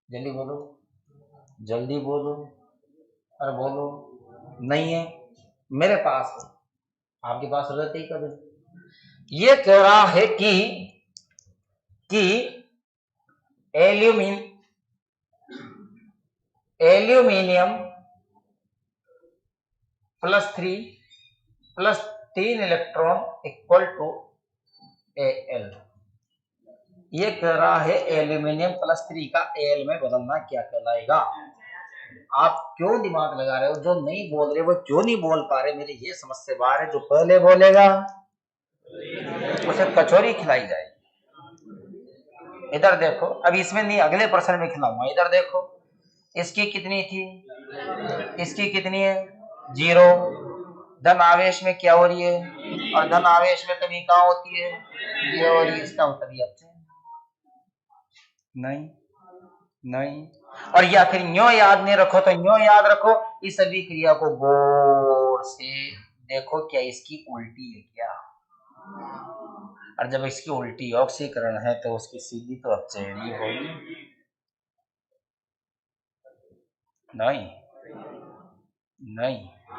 जल्दी बोलो, जल्दी बोलो, अरे बोलो। नहीं है मेरे पास, आपके पास रहते ही कभी। ये कह रहा है कि aluminium +3 +3 electron equal to Al। ये कह रहा है एल्यूमिनियम +3 का Al में बदलना क्या कहलाएगा? आप क्यों दिमाग लगा रहे हो? जो नहीं बोल रहे वो क्यों नहीं बोल पा रहे, मेरे ये समझ से बाहर है। जो पहले बोलेगा उसे कचौरी खिलाई जाएगी। इधर देखो, अभी इसमें नहीं, अगले प्रश्न में खिलाऊंगा। इधर देखो, इसकी कितनी थी? इसकी कितनी है? 0। धन आवेश में क्या हो रही है? और धन आवेश में कमी कहाँ होती है? ये हो रही है। इसका उत्तर ये नहीं, नहीं। और या फिर यूं याद नहीं रखो तो यूं याद रखो, इस सभी क्रिया को गौर से देखो, क्या इसकी उल्टी है क्या? और जब इसकी उल्टी ऑक्सीकरण है तो उसकी सीधी तो अपचयन ही होगी। नहीं, नहीं।